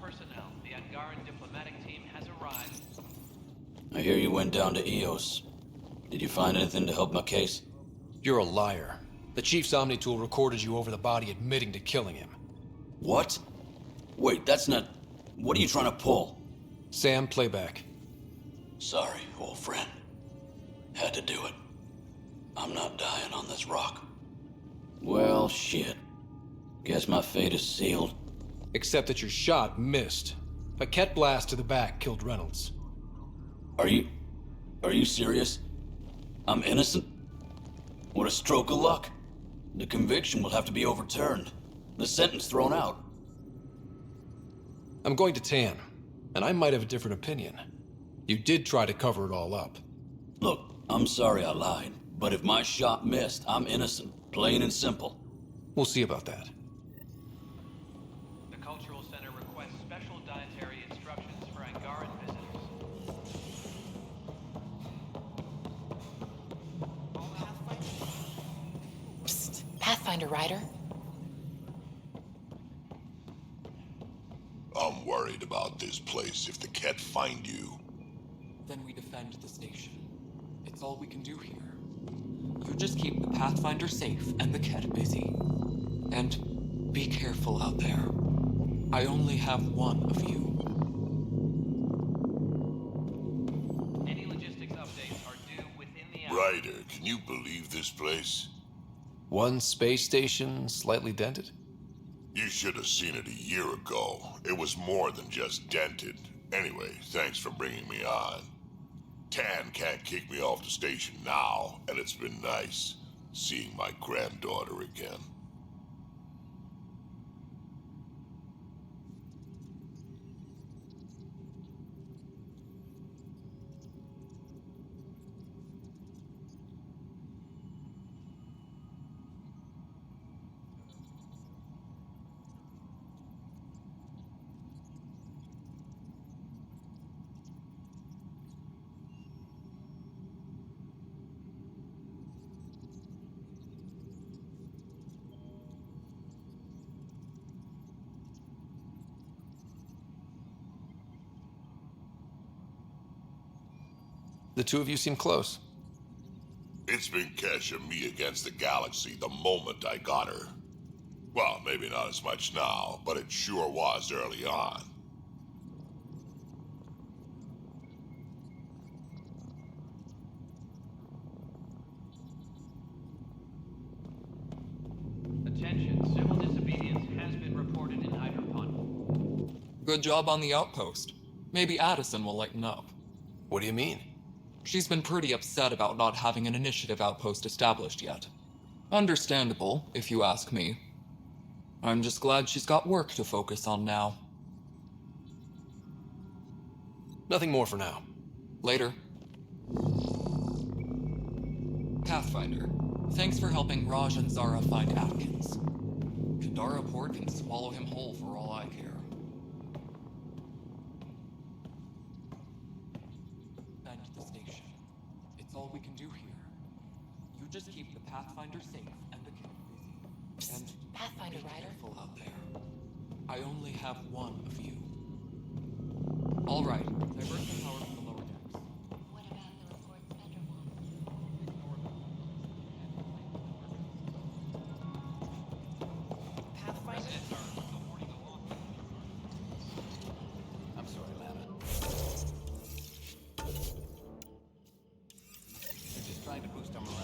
personnel. The Angaran diplomatic team has arrived. I hear you went down to EOS. Did you find anything to help my case? You're a liar. The Chief's Omnitool recorded you over the body admitting to killing him. What? Wait, that's not... What are you trying to pull? Sam, playback. Sorry, old friend. Had to do it. I'm not dying on this rock. Well, shit. Guess my fate is sealed. Except that your shot missed. A Ket blast to the back killed Reynolds. Are you serious? I'm innocent? What a stroke of luck. The conviction will have to be overturned. The sentence thrown out. I'm going to Tan, and I might have a different opinion. You did try to cover it all up. Look, I'm sorry I lied, but if my shot missed, I'm innocent. Plain and simple. We'll see about that. The Cultural Center requests special dietary instructions for Angaran visitors. Psst, Pathfinder Rider. I'm worried about this place if the Ket find you. Then we defend the station. It's all we can do here. You just keep the Pathfinder safe and the Ket busy. And be careful out there. I only have one of you. Any logistics updates are due within the hour. Ryder, can you believe this place? One space station slightly dented? You should have seen it a year ago. It was more than just dented. Anyway, thanks for bringing me on. Tan can't kick me off the station now, and it's been nice seeing my granddaughter again. The two of you seem close. It's been Kesh and me against the galaxy the moment I got her. Well, maybe not as much now, but it sure was early on. Attention, civil disobedience has been reported in Hydropon. Good job on the outpost. Maybe Addison will lighten up. What do you mean? She's been pretty upset about not having an initiative outpost established yet. Understandable, if you ask me. I'm just glad she's got work to focus on now. Nothing more for now. Later. Pathfinder, thanks for helping Raj and Zara find Atkins. Kadara Port can swallow him whole for all I care. Defend the station. It's all we can do here. You just keep the Pathfinder safe and the Ket busy. And Pathfinder be Rider. careful out there. I only have one of you. All right, divert the power from the lower decks. What about the reports Pedro Pathfinder? I'm sorry, Lana. You're just trying to boost our morale.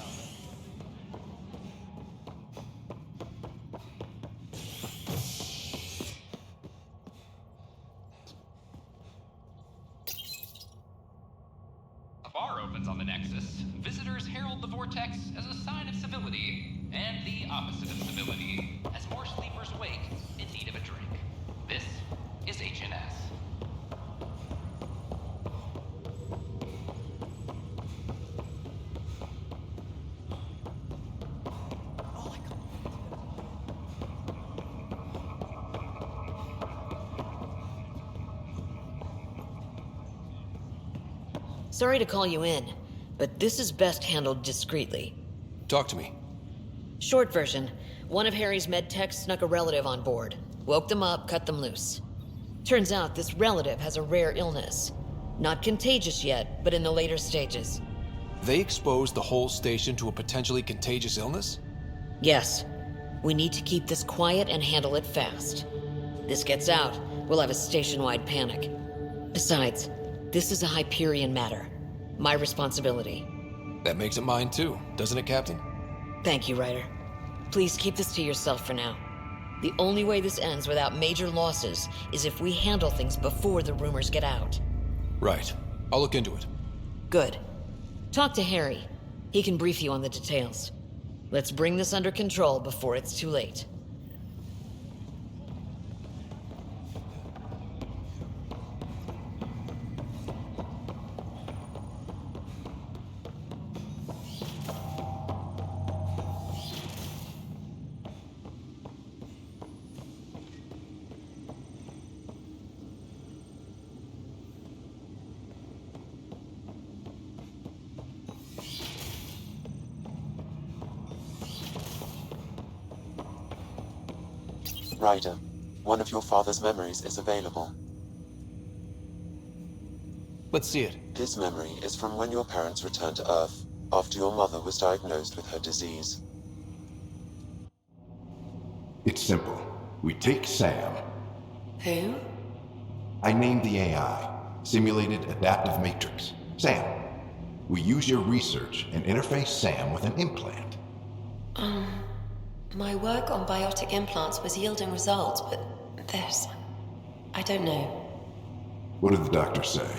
A bar opens on the Nexus. Visitors herald the vortex as a sign of civility, and the opposite of civility, as more sleepers wake in need of a drink. This is HNS. Sorry to call you in, but this is best handled discreetly. Talk to me. Short version, one of Harry's med techs snuck a relative on board. Woke them up, cut them loose. Turns out this relative has a rare illness. Not contagious yet, but in the later stages. They exposed the whole station to a potentially contagious illness? Yes. We need to keep this quiet and handle it fast. This gets out, we'll have a station-wide panic. Besides, this is a Hyperion matter. My responsibility. That makes it mine too, doesn't it, Captain? Thank you, Ryder. Please keep this to yourself for now. The only way this ends without major losses is if we handle things before the rumors get out. Right. I'll look into it. Good. Talk to Harry. He can brief you on the details. Let's bring this under control before it's too late. Ryder, one of your father's memories is available. Let's see it. This memory is from when your parents returned to Earth, after your mother was diagnosed with her disease. It's simple. We take Sam. Who? I named the AI, Simulated Adaptive Matrix. Sam. We use your research and interface Sam with an implant. My work on biotic implants was yielding results, but there's... I don't know. What did the doctor say?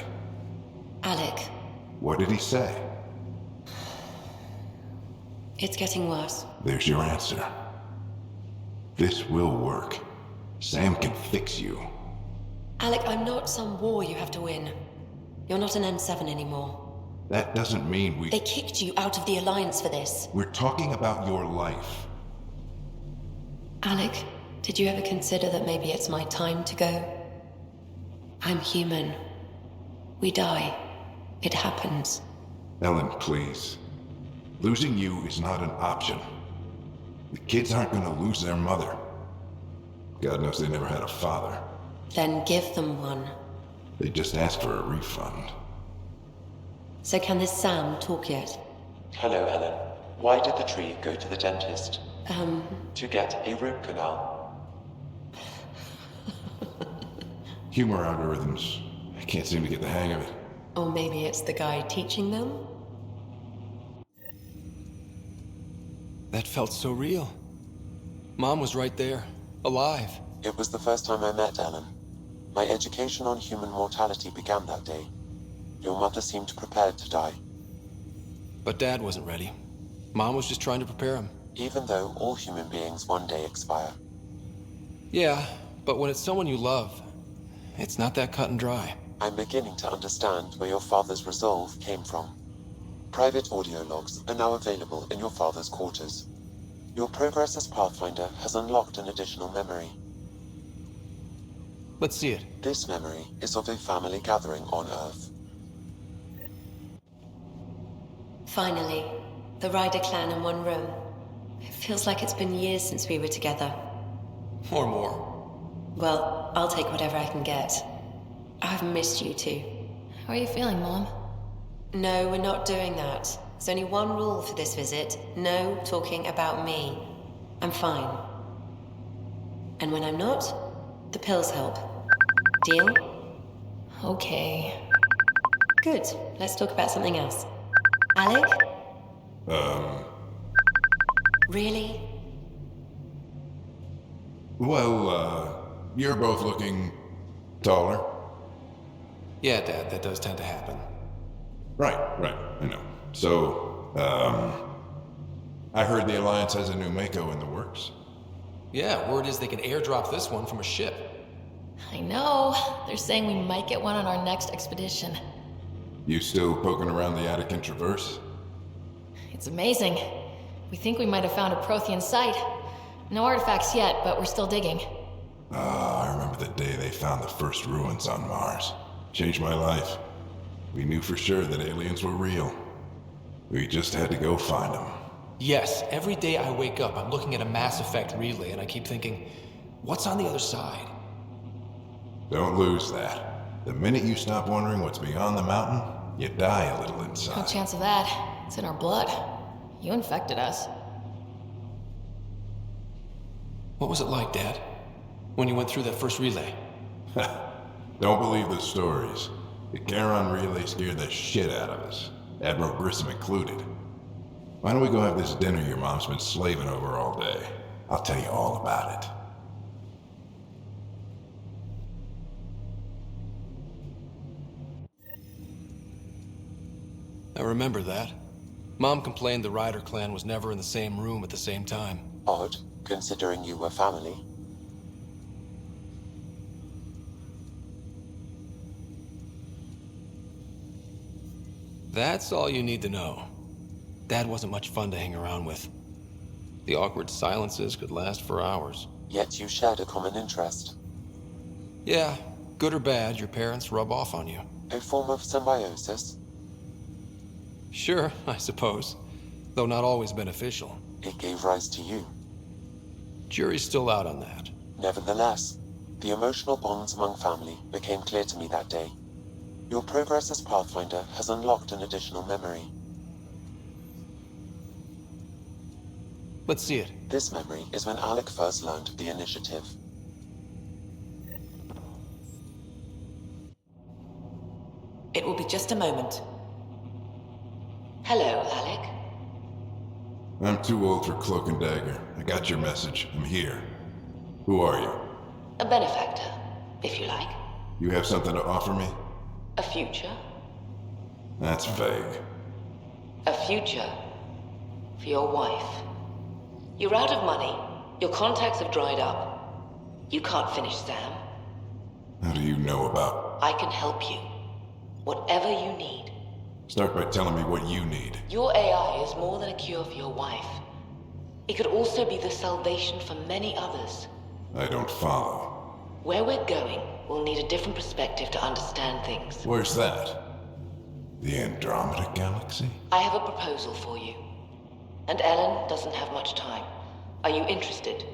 Alec, What did he say? it's getting worse. There's your answer. This will work. Sam can fix you. Alec, I'm not some war you have to win. You're not an N7 anymore. That doesn't mean They kicked you out of the Alliance for this. We're talking about your life. Alec, did you ever consider that maybe it's my time to go? I'm human. We die. It happens. Ellen, please. Losing you is not an option. The kids aren't gonna lose their mother. God knows they never had a father. Then give them one. They just asked for a refund. So can this Sam talk yet? Hello, Ellen. Why did the tree go to the dentist? To get a root canal. Humor algorithms. I can't seem to get the hang of it. Or maybe it's the guy teaching them? That felt so real. Mom was right there, alive. It was the first time I met Ellen. My education on human mortality began that day. Your mother seemed prepared to die. But Dad wasn't ready. Mom was just trying to prepare him. Even though all human beings one day expire. Yeah, but when it's someone you love, it's not that cut and dry. I'm beginning to understand where your father's resolve came from. Private audio logs are now available in your father's quarters. Your progress as Pathfinder has unlocked an additional memory. Let's see it. This memory is of a family gathering on Earth. Finally, the Ryder clan in one room. It feels like it's been years since we were together. Or more. Well, I'll take whatever I can get. I've missed you too. How are you feeling, Mom? No, we're not doing that. There's only one rule for this visit. No talking about me. I'm fine. And when I'm not, the pills help. Deal? Okay. Good. Let's talk about something else. Alec? Really? Well, you're both looking taller. Yeah, Dad, that does tend to happen. Right, I know. So, I heard the Alliance has a new Mako in the works. Yeah, word is they can airdrop this one from a ship. I know. They're saying we might get one on our next expedition. You still poking around the Attican Traverse? It's amazing. We think we might have found a Prothean site. No artifacts yet, but we're still digging. I remember the day they found the first ruins on Mars. Changed my life. We knew for sure that aliens were real. We just had to go find them. Yes, every day I wake up, I'm looking at a Mass Effect relay and I keep thinking, what's on the other side? Don't lose that. The minute you stop wondering what's beyond the mountain, you die a little No inside. chance of that. It's in our blood. You infected us. What was it like, Dad? When you went through that first relay? Don't believe the stories. The Charon relay scared the shit out of us, Admiral Grissom included. Why don't we go have this dinner your mom's been slaving over all day? I'll tell you all about it. I remember that. Mom complained the Ryder clan was never in the same room at the same time. Odd, considering you were family. That's all you need to know. Dad wasn't much fun to hang around with. The awkward silences could last for hours. Yet you shared a common interest. Yeah, good or bad, your parents rub off on you. A form of symbiosis. Sure, I suppose. Though not always beneficial. It gave rise to you. Jury's still out on that. Nevertheless, the emotional bonds among family became clear to me that day. Your progress as Pathfinder has unlocked an additional memory. Let's see it. This memory is when Alec first learned of the initiative. It will be just a moment. Hello, Alec. I'm too old for cloak and dagger. I got your message. I'm here. Who are you? A benefactor, if you like. You have something to offer me? A future. That's vague. A future for your wife. You're out of money. Your contacts have dried up. You can't finish Sam. How do you know about... I can help you. Whatever you need. Start by telling me what you need. Your AI is more than a cure for your wife. It could also be the salvation for many others. I don't follow. Where we're going, we'll need a different perspective to understand things. Where's that? The Andromeda Galaxy? I have a proposal for you. And Ellen doesn't have much time. Are you interested?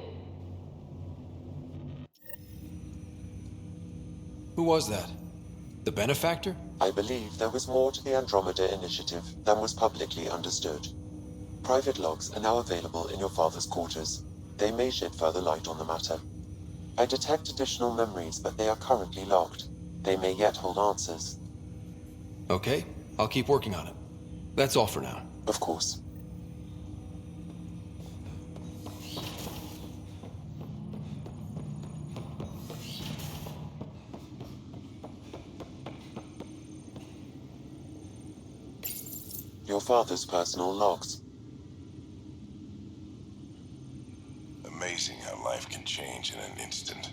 Who was that? The benefactor? I believe there was more to the Andromeda initiative than was publicly understood. Private logs are now available in your father's quarters. They may shed further light on the matter. I detect additional memories, but they are currently locked. They may yet hold answers. Okay, I'll keep working on it. That's all for now. Of course. Your father's personal logs. Amazing how life can change in an instant.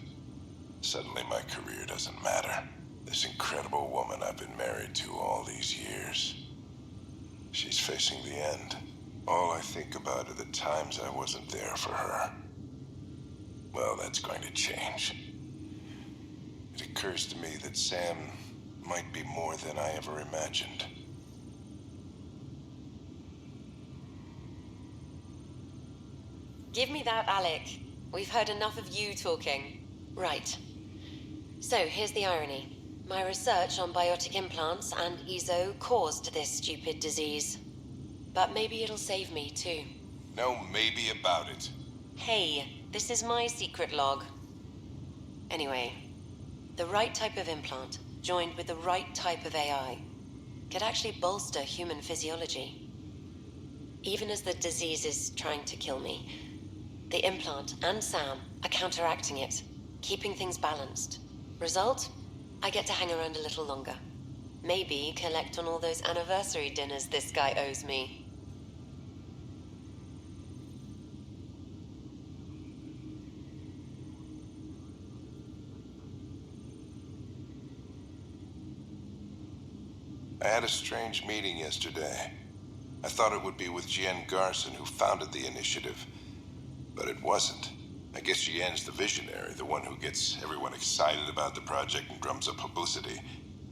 Suddenly my career doesn't matter. This incredible woman I've been married to all these years. She's facing the end. All I think about are the times I wasn't there for her. Well, that's going to change. It occurs to me that Sam might be more than I ever imagined. Give me that, Alec. We've heard enough of you talking. Right. So, here's the irony. My research on biotic implants and EZO caused this stupid disease. But maybe it'll save me, too. No maybe about it. Hey, this is my secret log. Anyway, the right type of implant, joined with the right type of AI, could actually bolster human physiology. Even as the disease is trying to kill me, the implant and Sam are counteracting it, keeping things balanced. Result? I get to hang around a little longer. Maybe collect on all those anniversary dinners this guy owes me. I had a strange meeting yesterday. I thought it would be with Jian Garson, who founded the initiative. But it wasn't. I guess Jian's the visionary, the one who gets everyone excited about the project and drums up publicity.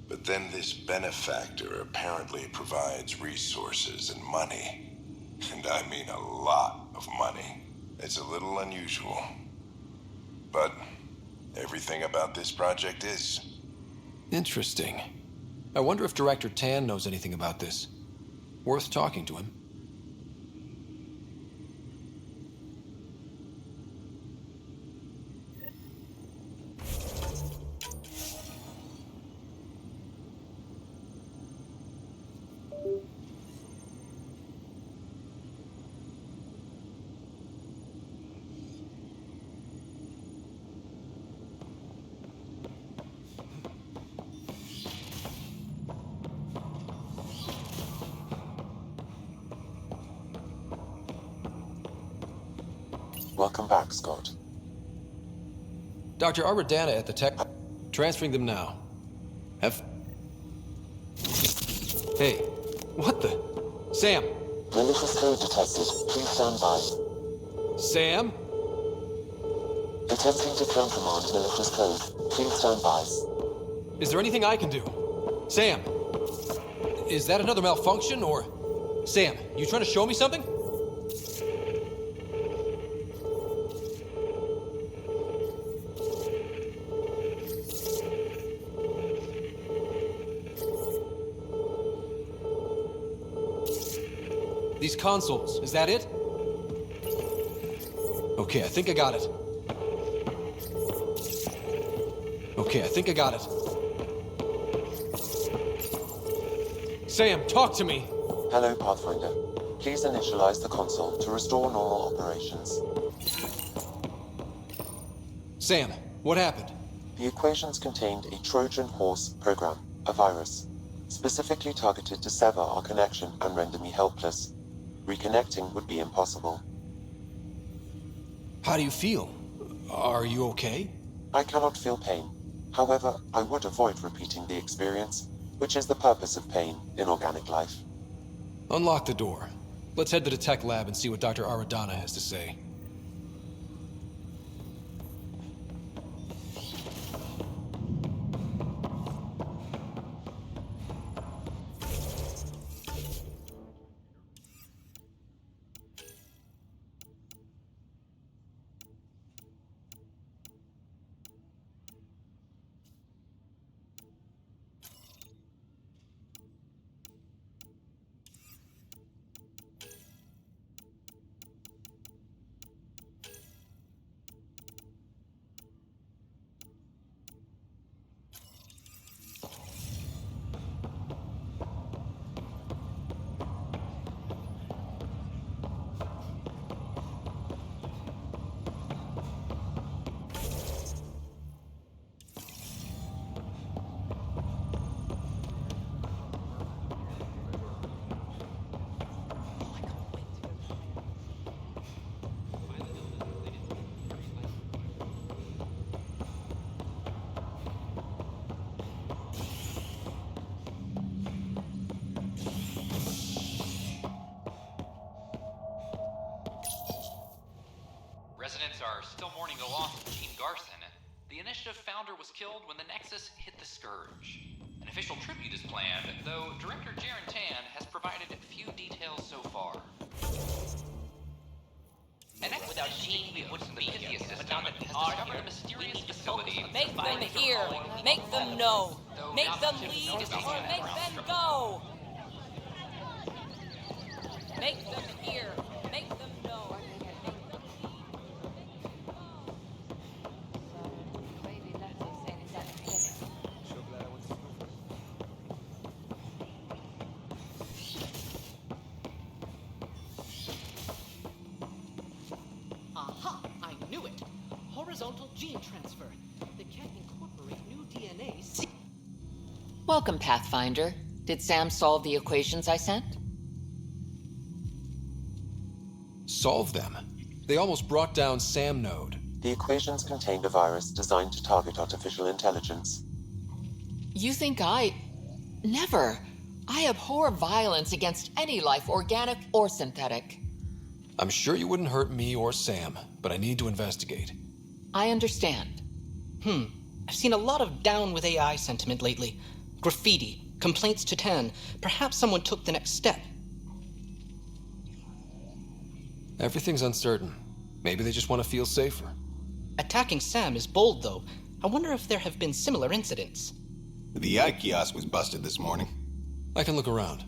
But then this benefactor apparently provides resources and money. And I mean a lot of money. It's a little unusual. But Everything about this project is. Interesting. I wonder if Director Tan knows anything about this. Worth talking to him. Welcome back, Scott. Dr. Arbordana at the tech... Transferring them now. Hey, what the... Sam! Malicious code detected. Please stand by. Sam? Attempting to countermand malicious code. Please stand by. Is there anything I can do? Sam! Is that another malfunction, or... Sam, you trying to show me something? These consoles, is that it? Okay, I think I got it. Okay, I think I got it. Sam, talk to me! Hello, Pathfinder. Please initialize the console to restore normal operations. Sam, what happened? The equations contained a Trojan horse program, a virus, specifically targeted to sever our connection and render me helpless. Reconnecting would be impossible. How do you feel? Are you okay? I cannot feel pain. However, I would avoid repeating the experience, which is the purpose of pain in organic life. Unlock the door. Let's head to the tech lab and see what Dr. Aradana has to say. Residents are still mourning the loss of Gene Garson. The Initiative founder was killed when the Nexus hit the Scourge. An official tribute is planned, though Director Jaren Tan has provided few details so far. An Without Gene, we wouldn't be here. But now that we has are discovered here, a mysterious we need to facility. Make them hear. Make them know. Make them leave or make them go. Make them hear. Make them know. Aha! I knew it! Horizontal gene transfer. They can't incorporate new DNA. Welcome, Pathfinder. Did Sam solve the equations I sent? Solve them? They almost brought down Sam Node. The equations contained a virus designed to target artificial intelligence. You think Never. I abhor violence against any life, organic or synthetic. I'm sure you wouldn't hurt me or Sam, but I need to investigate. I understand. I've seen a lot of down with AI sentiment lately. Graffiti, complaints to 10. Perhaps someone took the next step. Everything's uncertain. Maybe they just want to feel safer. Attacking Sam is bold, though. I wonder if there have been similar incidents. The eye kiosk was busted this morning. I can look around.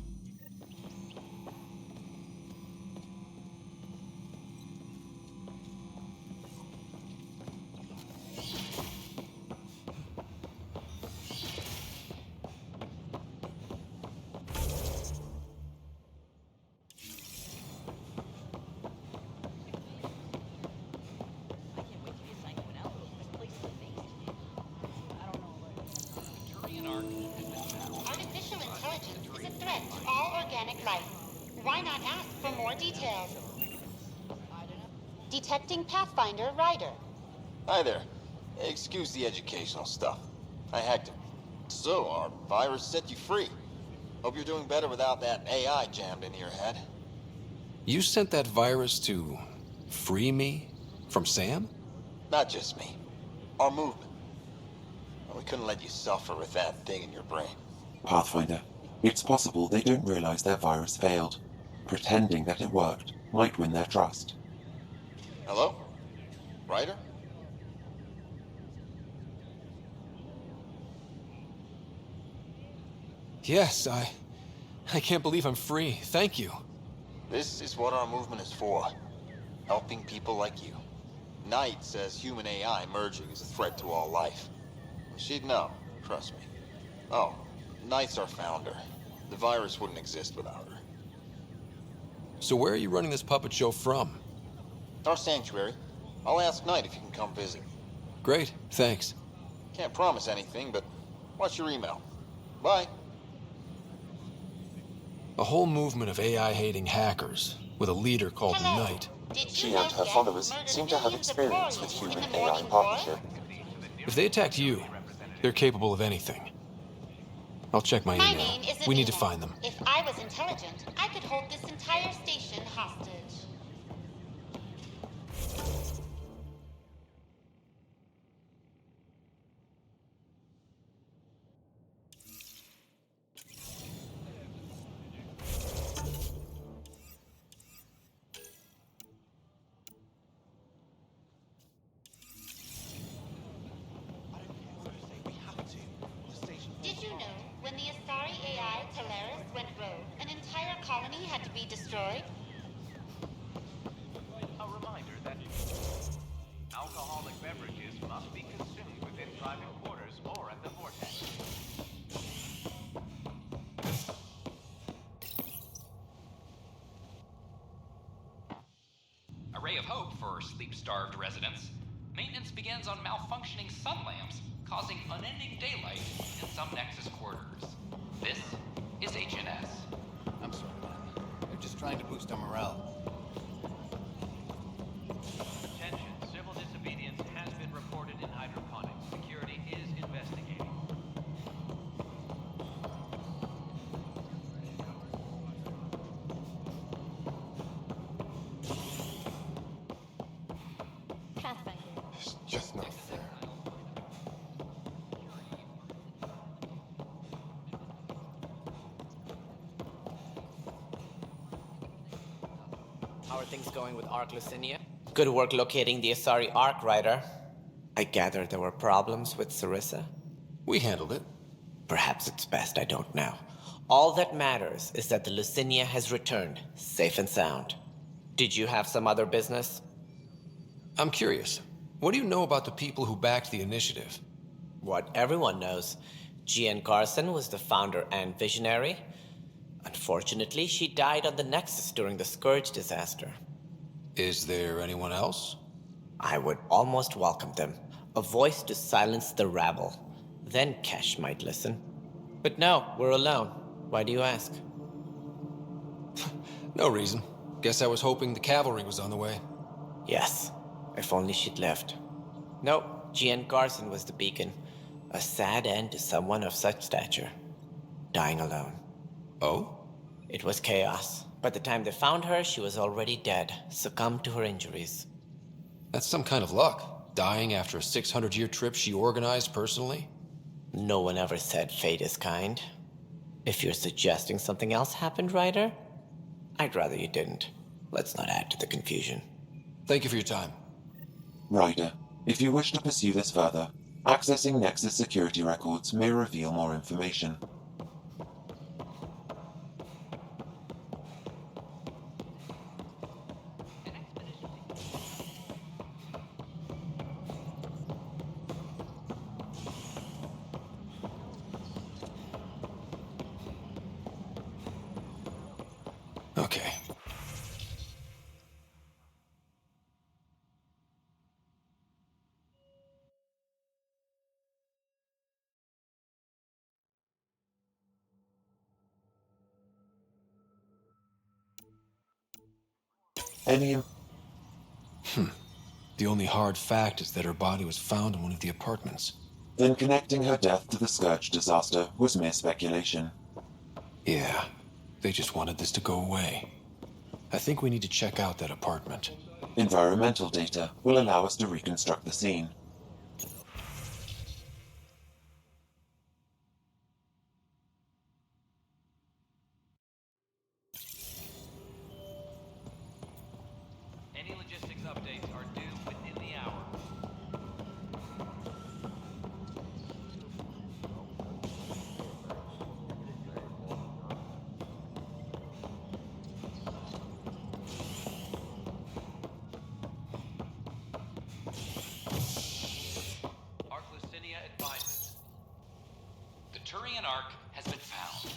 Artificial intelligence is a threat to all organic life. Why not ask for more details? Detecting Pathfinder Rider. Hi there. Excuse the educational stuff. I hacked him. So, our virus set you free. Hope you're doing better without that AI jammed into your head. You sent that virus to free me from Sam? Not just me. Our movement. We couldn't let you suffer with that thing in your brain. Pathfinder, it's possible they don't realize their virus failed. Pretending that it worked might win their trust. Hello? Ryder? Yes, I can't believe I'm free. Thank you. This is what our movement is for. Helping people like you. Knight says human AI merging is a threat to all life. She'd know, trust me. Oh, Knight's our founder. The virus wouldn't exist without her. So where are you running this puppet show from? Our sanctuary. I'll ask Knight if you can come visit. Great, thanks. Can't promise anything, but watch your email. Bye. A whole movement of AI-hating hackers, with a leader called Knight. She and her followers seem to have experience with human-AI partnership. If they attacked you, they're capable of anything. I'll check my email. We need to find them. If I was intelligent, I could hold this entire station hostage. Did you know when the Asari AI Teleris went rogue, an entire colony had to be destroyed? A reminder that alcoholic beverages must be consumed within private quarters or at the vortex. A ray of hope for sleep-starved residents. Maintenance begins on malfunctioning sun lamps, causing unending daylight in some Nexus quarters. This is HNS. I'm sorry, man. They're just trying to boost our morale. Attention, civil disobedience has been reported in hydroponics. Security is investigating. Pathfinder. It's just not fair. How are things going with Ark Lucinia? Good work locating the Asari Ark, Ryder. I gather there were problems with Sarissa? We handled it. Perhaps it's best I don't know. All that matters is that the Lucinia has returned, safe and sound. Did you have some other business? I'm curious. What do you know about the people who backed the initiative? What everyone knows. Gian Carson was the founder and visionary. Unfortunately, she died on the Nexus during the Scourge disaster. Is there anyone else? I would almost welcome them. A voice to silence the rabble. Then Kesh might listen. But no, we're alone. Why do you ask? No reason. Guess I was hoping the cavalry was on the way. Yes, if only she'd left. No, Gian Carson was the beacon. A sad end to someone of such stature. Dying alone. Oh? It was chaos. By the time they found her, she was already dead, succumbed to her injuries. That's some kind of luck. Dying after a 600-year trip she organized personally? No one ever said fate is kind. If you're suggesting something else happened, Ryder, I'd rather you didn't. Let's not add to the confusion. Thank you for your time. Ryder, if you wish to pursue this further, Accessing Nexus security records may reveal more information. Okay. Any... The only hard fact is that her body was found in one of the apartments. Then connecting her death to the Scourge disaster was mere speculation. Yeah, they just wanted this to go away. I think we need to check out that apartment. Environmental data will allow us to reconstruct the scene. Any logistics updates are due within the hour. Arclucinia advises. The Turian Ark has been found.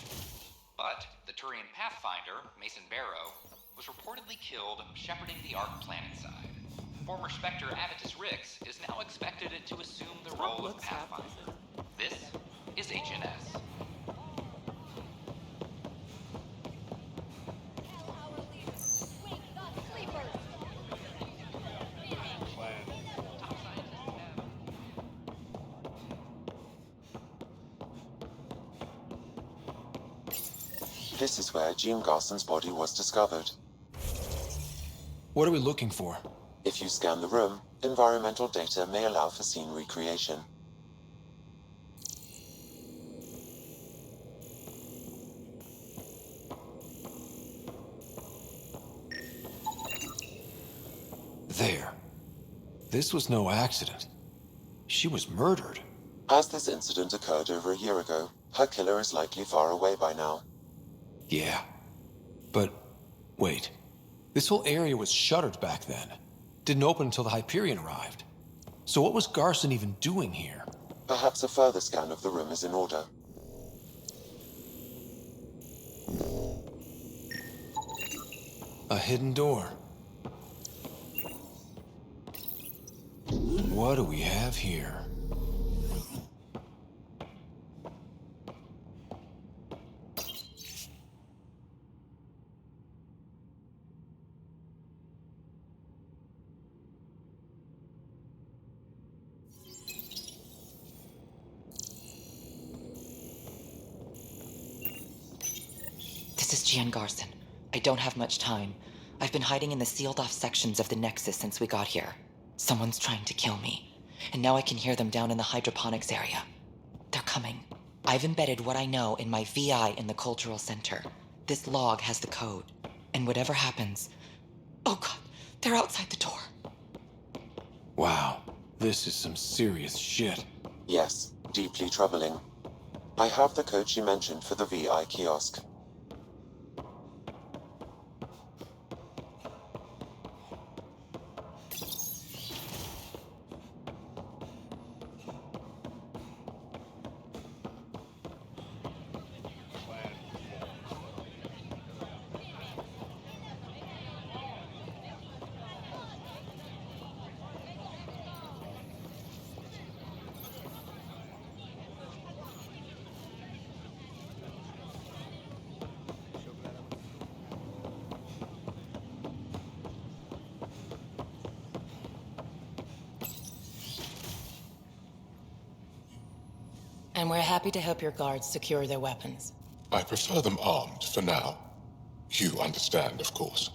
But the Turian Pathfinder, Mason Barrow, was reportedly killed shepherding the Ark planetside. Former Spectre Avitus Rix is now expected to assume the role of Pathfinder. This is HNS. This is where Jean Garson's body was discovered. What are we looking for? If you scan the room, environmental data may allow for scene recreation. There. This was no accident. She was murdered. As this incident occurred over a year ago, her killer is likely far away by now. Yeah. But, wait. This whole area was shuttered back then. Didn't open until the Hyperion arrived. So what was Garson even doing here? Perhaps a further scan of the room is in order. A hidden door. What do we have here? This is Gian Garson. I don't have much time. I've been hiding in the sealed-off sections of the Nexus since we got here. Someone's trying to kill me, and now I can hear them down in the hydroponics area. They're coming. I've embedded what I know in my VI in the Cultural Center. This log has the code, and whatever happens... Oh god, they're outside the door. Wow, this is some serious shit. Yes, deeply troubling. I have the code she mentioned for the VI kiosk. And we're happy to help your guards secure their weapons. I prefer them armed for now. You understand, of course.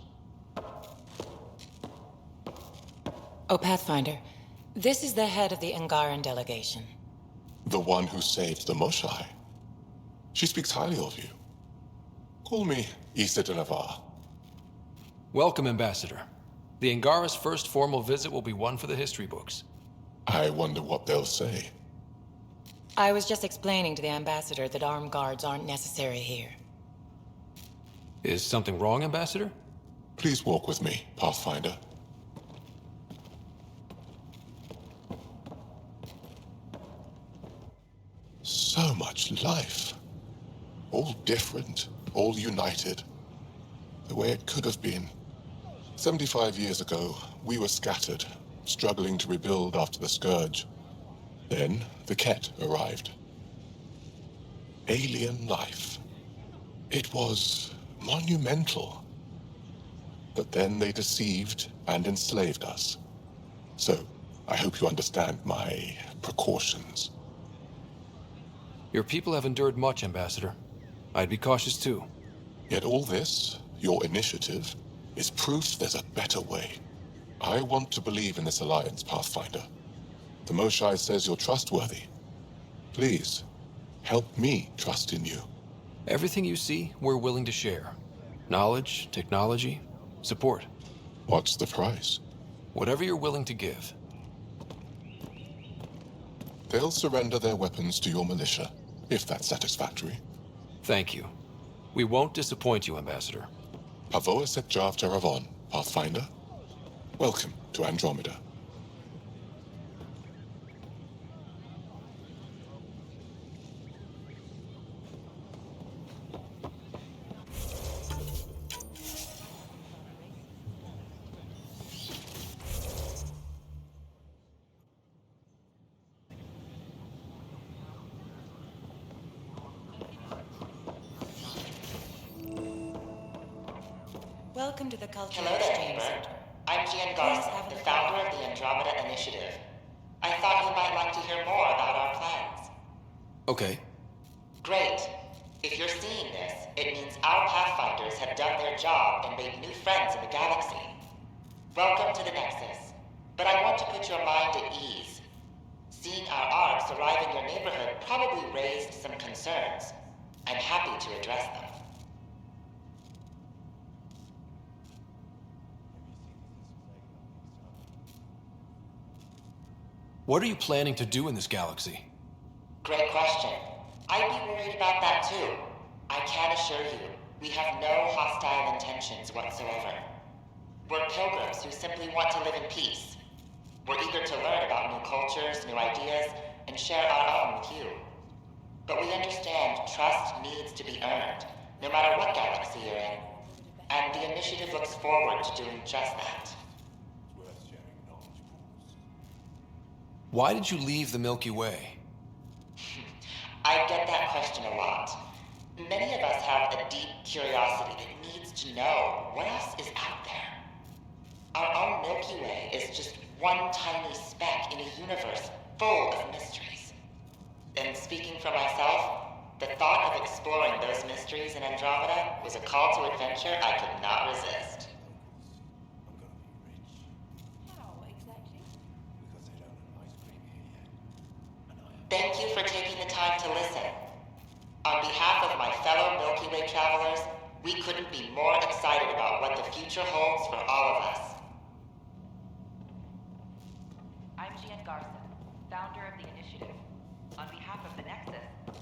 Oh, Pathfinder, this is the head of the Angaran delegation. The one who saved the Moshai. She speaks highly of you. Call me Issa de Navarre. Welcome, Ambassador. The Angara's first formal visit will be one for the history books. I wonder what they'll say. I was just explaining to the ambassador that armed guards aren't necessary here. Is something wrong, Ambassador? Please walk with me, Pathfinder. So much life. All different, all united. The way it could have been. 75 years ago, we were scattered, struggling to rebuild after the Scourge. Then, the Ket arrived. Alien life. It was monumental. But then they deceived and enslaved us. So, I hope you understand my precautions. Your people have endured much, Ambassador. I'd be cautious too. Yet all this, your initiative, is proof there's a better way. I want to believe in this alliance, Pathfinder. The Moshae says you're trustworthy. Please, help me trust in you. Everything you see, we're willing to share. Knowledge, technology, support. What's the price? Whatever you're willing to give. They'll surrender their weapons to your militia, if that's satisfactory. Thank you. We won't disappoint you, Ambassador. Pavois et Jav Teravon, Pathfinder. Welcome to Andromeda. Welcome to the Cultural Hello there, Exchange neighbor. Center. I'm Gian Garson, the founder of the Andromeda Initiative. I thought you might like to hear more about our plans. Okay. Great. If you're seeing this, it means our Pathfinders have done their job and made new friends in the galaxy. Welcome to the Nexus. But I want to put your mind at ease. Seeing our arcs arrive in your neighborhood probably raised some concerns. I'm happy to address them. What are you planning to do in this galaxy? Great question. I'd be worried about that too. I can assure you, we have no hostile intentions whatsoever. We're pilgrims who simply want to live in peace. We're eager to learn about new cultures, new ideas, and share our own with you. But we understand trust needs to be earned, no matter what galaxy you're in. And the initiative looks forward to doing just that. Why did you leave the Milky Way? I get that question a lot. Many of us have a deep curiosity that needs to know what else is out there. Our own Milky Way is just one tiny speck in a universe full of mysteries. And speaking for myself, the thought of exploring those mysteries in Andromeda was a call to adventure I could not resist. Thank you for taking the time to listen. On behalf of my fellow Milky Way travelers, we couldn't be more excited about what the future holds for all of us. I'm Gian Garson, founder of the initiative. On behalf of the Nexus,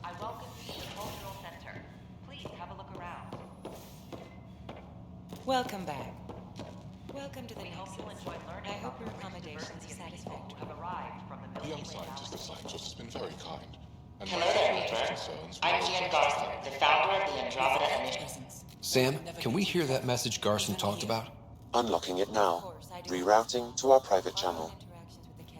I welcome you to the Cultural Center. Please have a look around. Welcome back. Welcome to the We hope Nexus. you'll enjoy learning I hope your about the accommodations are diversity of people satisfactory. who have arrived from the The Milky young Way scientist has been very kind. And Hello my there, security neighbor. concerns were I'm all Gian justified. Garson, the founder of the Andromeda Initiative. Sam, can we hear that message Garson talked about? Unlocking it now. Rerouting to our private channel.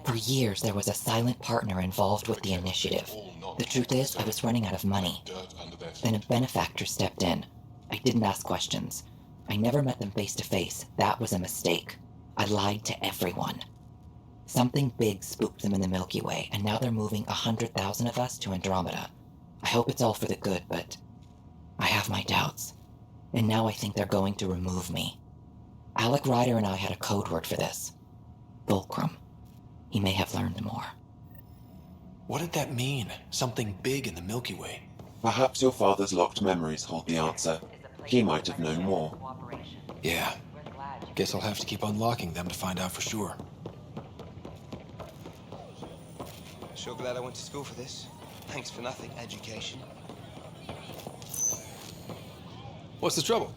For years, there was a silent partner involved with the initiative. The truth is, I was running out of money. Then a benefactor stepped in. I didn't ask questions. I never met them face to face. That was a mistake. I lied to everyone. Something big spooked them in the Milky Way, and now they're moving 100,000 of us to Andromeda. I hope it's all for the good, but I have my doubts. And now I think they're going to remove me. Alec Ryder and I had a code word for this. Fulcrum. He may have learned more. What did that mean? Something big in the Milky Way? Perhaps your father's locked memories hold the answer. He might have known more. Yeah. Guess I'll have to keep unlocking them to find out for sure. Sure glad I went to school for this. Thanks for nothing, education. What's the trouble?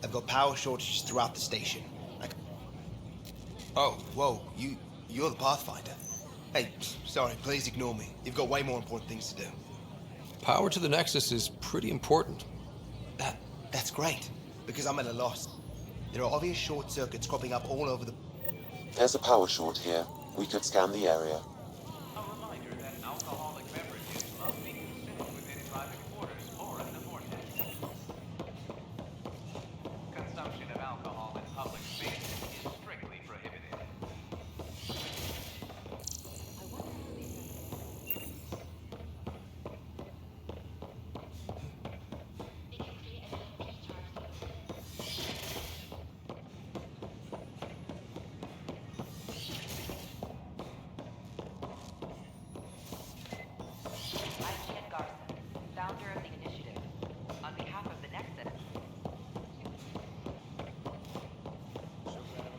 I've got power shortages throughout the station. Oh, whoa, you're the Pathfinder. Hey, sorry, please ignore me. You've got way more important things to do. Power to the Nexus is pretty important. That's great, because I'm at a loss. There are obvious short circuits cropping up all over the... There's a power short here. We could scan the area. A reminder that alcoholic beverages must be consumed within private quarters or in the vortex. Consumption of alcohol in public spaces is strictly prohibited. I'm Jen Garson, founder of the initiative. On behalf of the Nexus,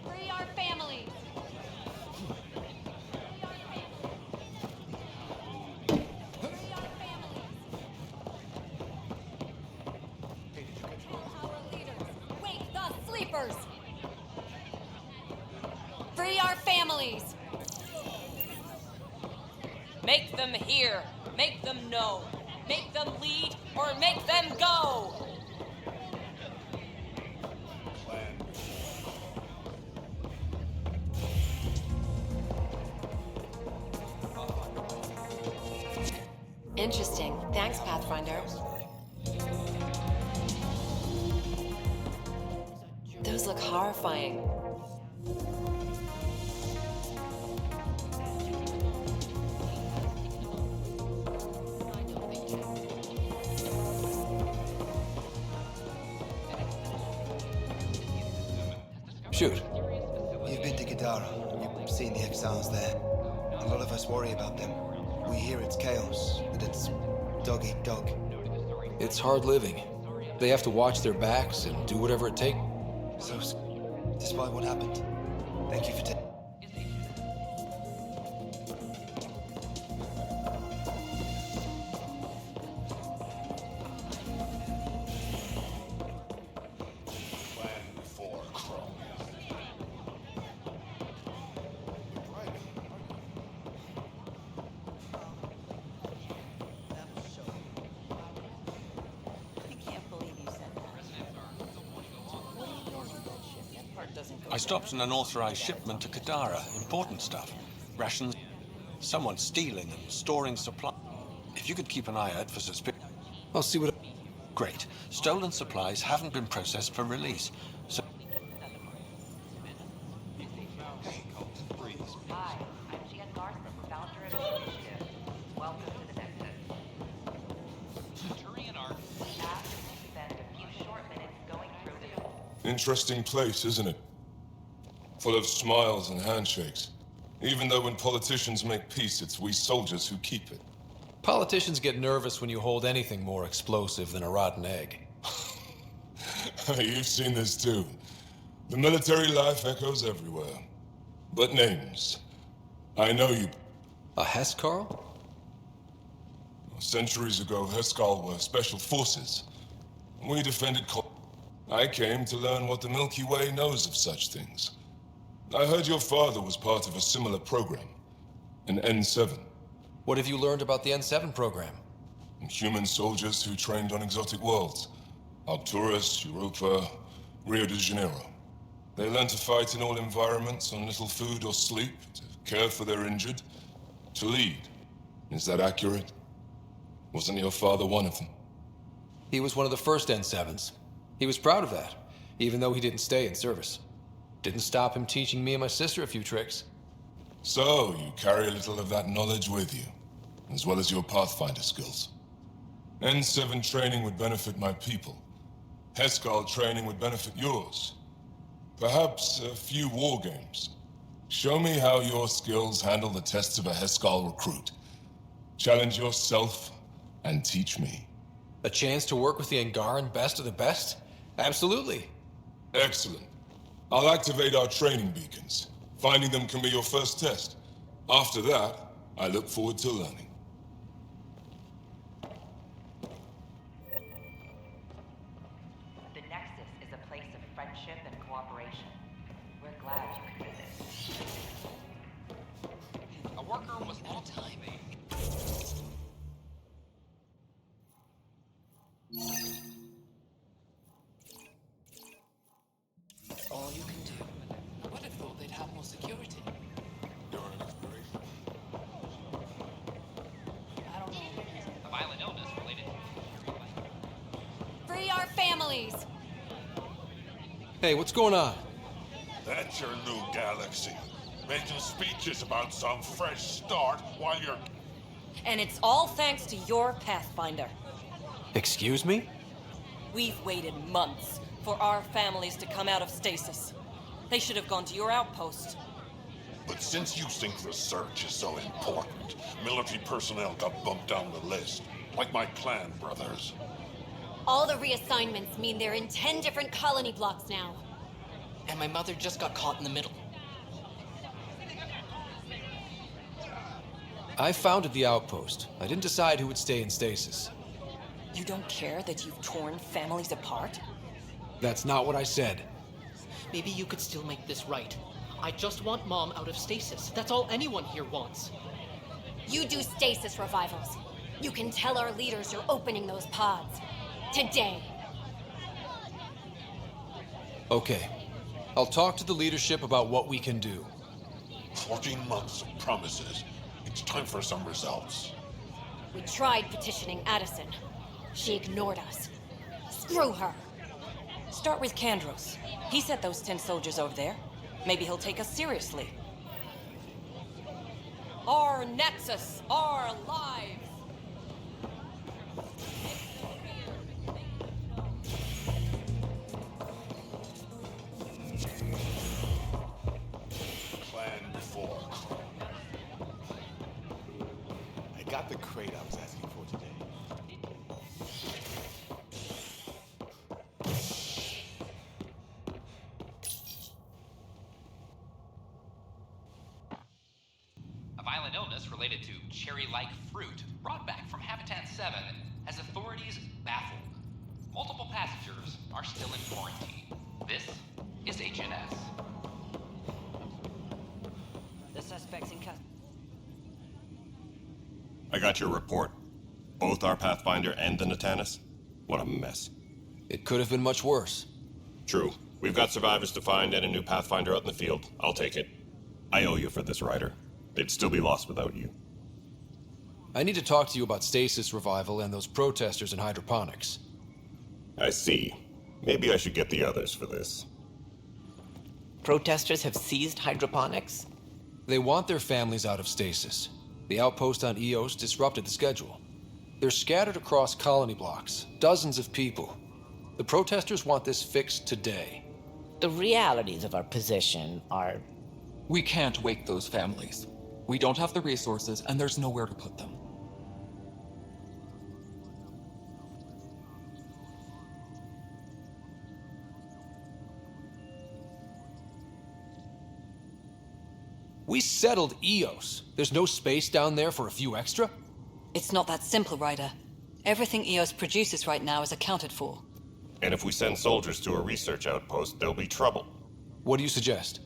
Free our families! Wake the sleepers! Free our families! Make them hear. Make them know. Make them lead or make them go! Interesting. Thanks, Pathfinder. Those look horrifying. Shoot. You've been to Kadara. You've seen the exiles there. A lot of us worry about them. We hear it's chaos, that it's dog eat dog. It's hard living. They have to watch their backs and do whatever it takes. So, despite what happened, thank you for taking... I stopped an unauthorized shipment to Kadara. Important stuff. Rations. Someone stealing and storing supply. If you could keep an eye out for suspicion... I'll see what... Great. Stolen supplies haven't been processed for release, so... hi, I'm Jen Garson, founder of the initiative. Welcome to the Nexus. Ask to spend a few short minutes going through the... Interesting place, isn't it? Full of smiles and handshakes. Even though when politicians make peace, it's we soldiers who keep it. Politicians get nervous when you hold anything more explosive than a rotten egg. You've seen this too. The military life echoes everywhere. But names. I know you. A Hescarl? Centuries ago, Hescal were special forces. We defended I came to learn what the Milky Way knows of such things. I heard your father was part of a similar program. An N7. What have you learned about the N7 program? Human soldiers who trained on exotic worlds. Arcturus, Europa, Rio de Janeiro. They learn to fight in all environments on little food or sleep, to care for their injured, to lead. Is that accurate? Wasn't your father one of them? He was one of the first N7s. He was proud of that, even though he didn't stay in service. Didn't stop him teaching me and my sister a few tricks. So, you carry a little of that knowledge with you, as well as your Pathfinder skills. N7 training would benefit my people. Hescal training would benefit yours. Perhaps a few war games. Show me how your skills handle the tests of a Hescal recruit. Challenge yourself and teach me. A chance to work with the Angaran best of the best? Absolutely. Excellent. I'll activate our training beacons. Finding them can be your first test. After that, I look forward to learning. friendship and cooperation. We're glad you could visit. A worker was at a time. It's all you can do. I would have thought they'd have more security. I don't know. A violent illness related. Free our families! Hey, what's going on? That's your new galaxy. Making speeches about some fresh start while you're... And it's all thanks to your Pathfinder. Excuse me? We've waited months for our families to come out of stasis. They should have gone to your outpost. But since you think research is so important, military personnel got bumped down the list, like my clan brothers. All the reassignments mean they're in 10 different colony blocks now. And my mother just got caught in the middle. I founded the outpost. I didn't decide who would stay in stasis. You don't care that you've torn families apart? That's not what I said. Maybe you could still make this right. I just want Mom out of stasis. That's all anyone here wants. You do stasis revivals. You can tell our leaders you're opening those pods. Today. Okay. I'll talk to the leadership about what we can do. 14 months of promises. It's time for some results. We tried petitioning Addison. She ignored us. Screw her. Start with Kandros. He sent those 10 soldiers over there. Maybe he'll take us seriously. Our Nexus, our lives! Plan before. I got the crate I was asking for today. A violent illness related to cherry-like fruit brought back from Habitat 7 has authorities baffled. Multiple passengers are still in quarantine. This is HNS. The suspect's in custody. I got your report. Both our Pathfinder and the Natanus? What a mess. It could have been much worse. True. We've got survivors to find and a new Pathfinder out in the field. I'll take it. I owe you for this, Ryder. They'd still be lost without you. I need to talk to you about stasis revival and those protesters in hydroponics. I see. Maybe I should get the others for this. Protesters have seized hydroponics? They want their families out of stasis. The outpost on Eos disrupted the schedule. They're scattered across colony blocks, dozens of people. The protesters want this fixed today. The realities of our position are... We can't wake those families. We don't have the resources, and there's nowhere to put them. We settled Eos. There's no space down there for a few extra? It's not that simple, Ryder. Everything Eos produces right now is accounted for. And if we send soldiers to a research outpost, there'll be trouble. What do you suggest?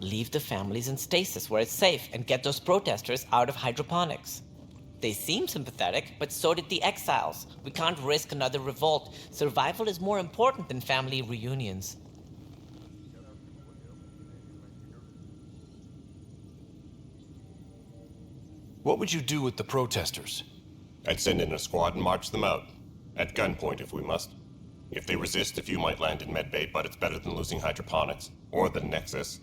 Leave the families in stasis where it's safe and get those protesters out of hydroponics. They seem sympathetic, but so did the exiles. We can't risk another revolt. Survival is more important than family reunions. What would you do with the protesters? I'd send in a squad and march them out. At gunpoint if we must. If they resist, a few might land in medbay, but it's better than losing hydroponics. Or the Nexus.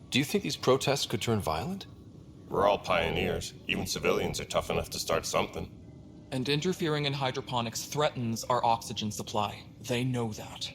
Do you think these protests could turn violent? We're all pioneers. Even civilians are tough enough to start something. And interfering in hydroponics threatens our oxygen supply. They know that.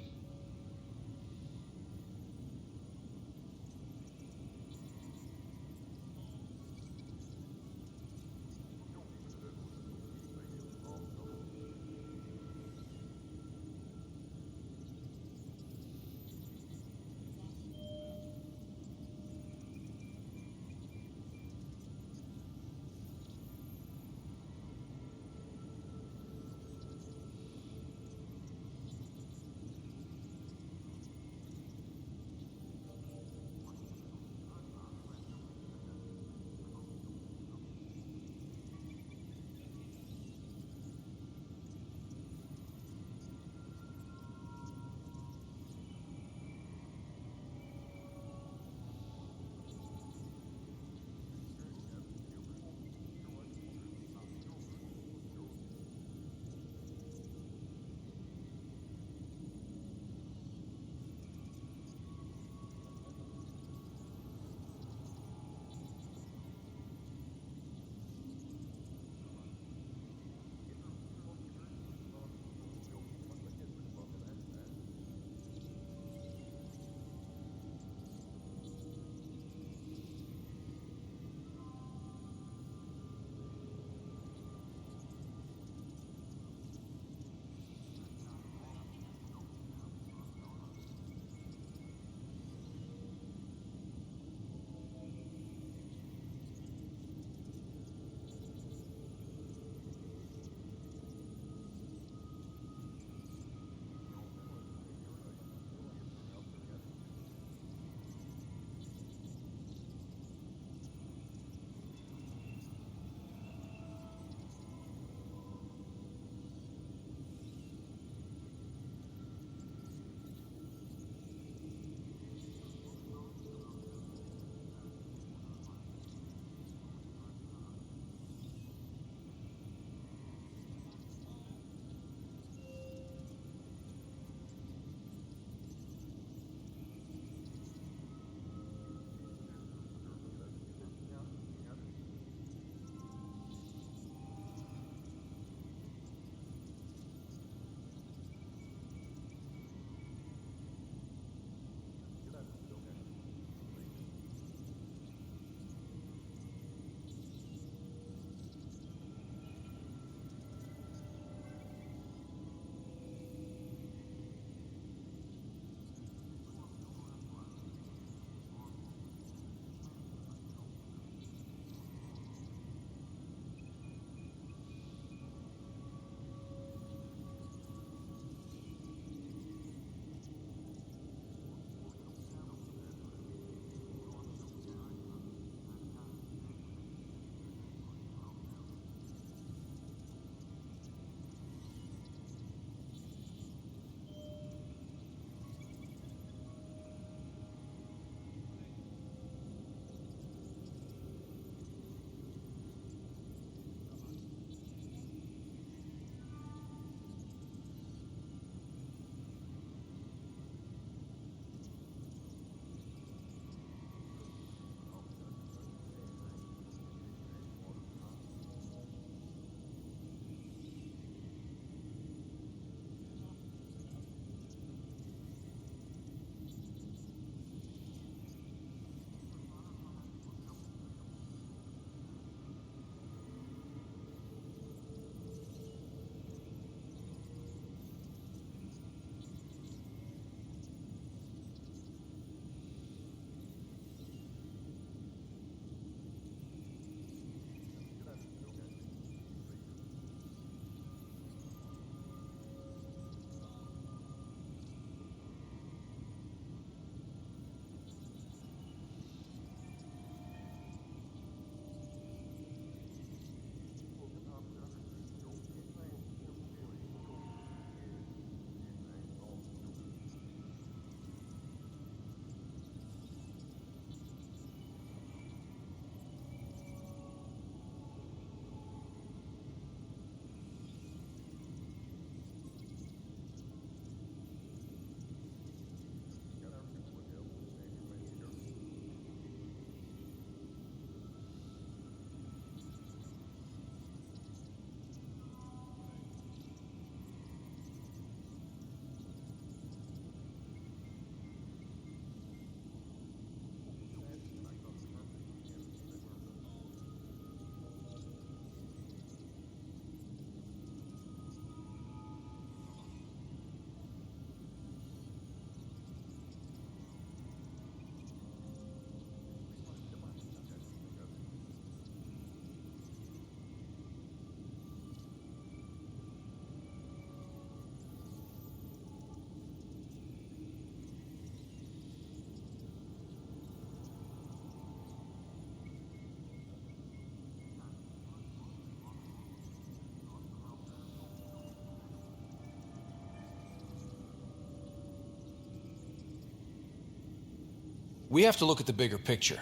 We have to look at the bigger picture.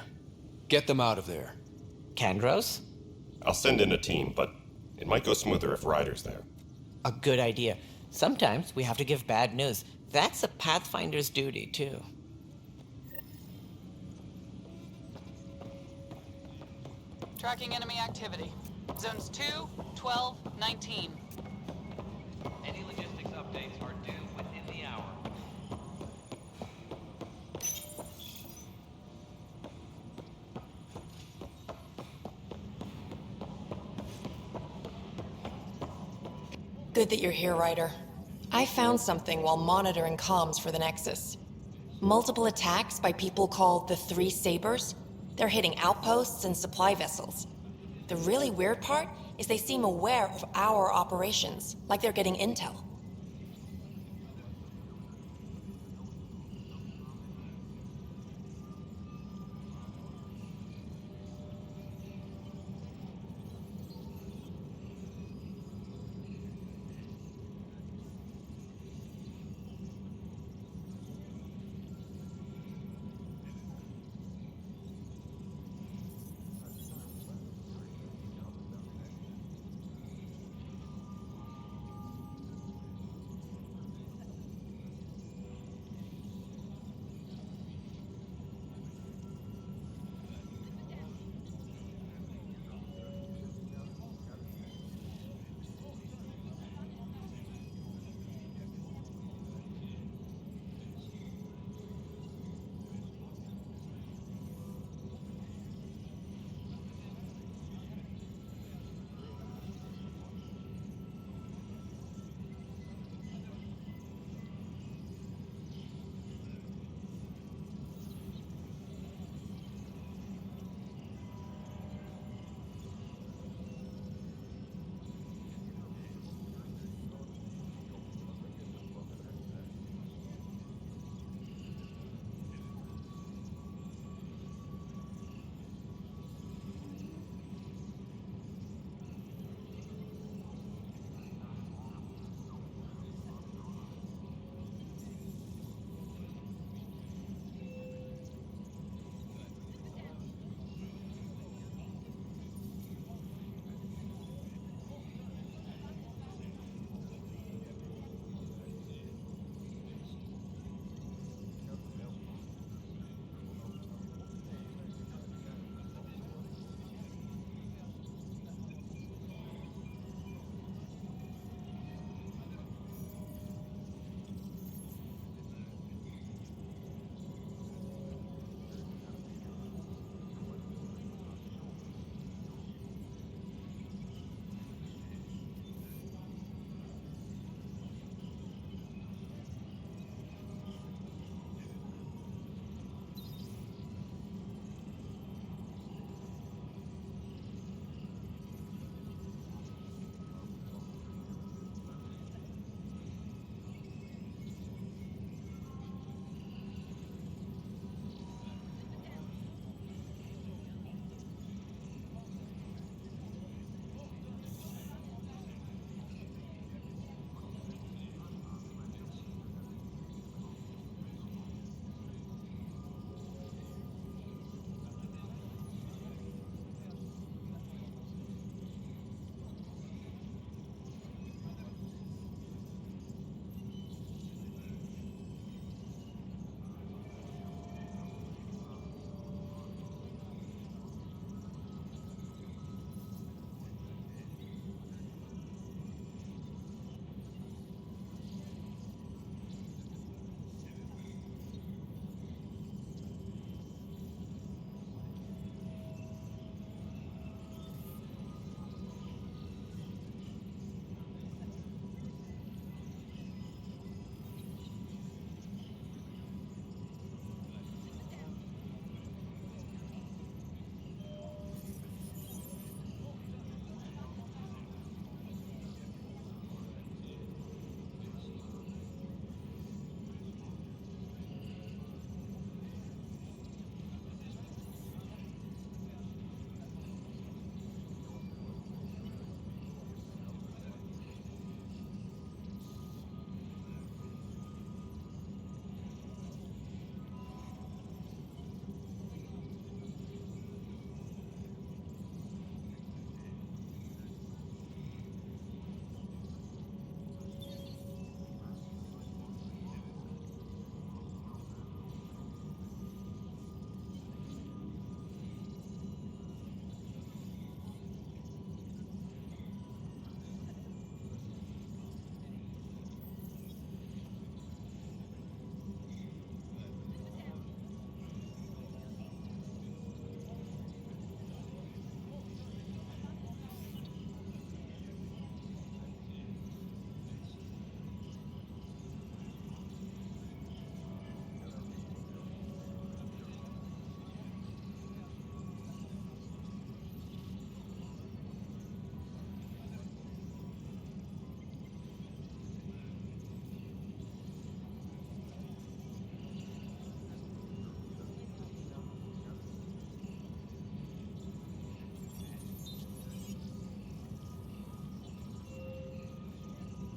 Get them out of there. Kandros? I'll send in a team, but it might go smoother if Ryder's there. A good idea. Sometimes we have to give bad news. That's a Pathfinder's duty, too. Tracking enemy activity. Zones 2, 12, 19. Any logistics updates are due within the hour. Good that you're here, Ryder. I found something while monitoring comms for the Nexus. Multiple attacks by people called the Three Sabers. They're hitting outposts and supply vessels. The really weird part is they seem aware of our operations, like they're getting intel.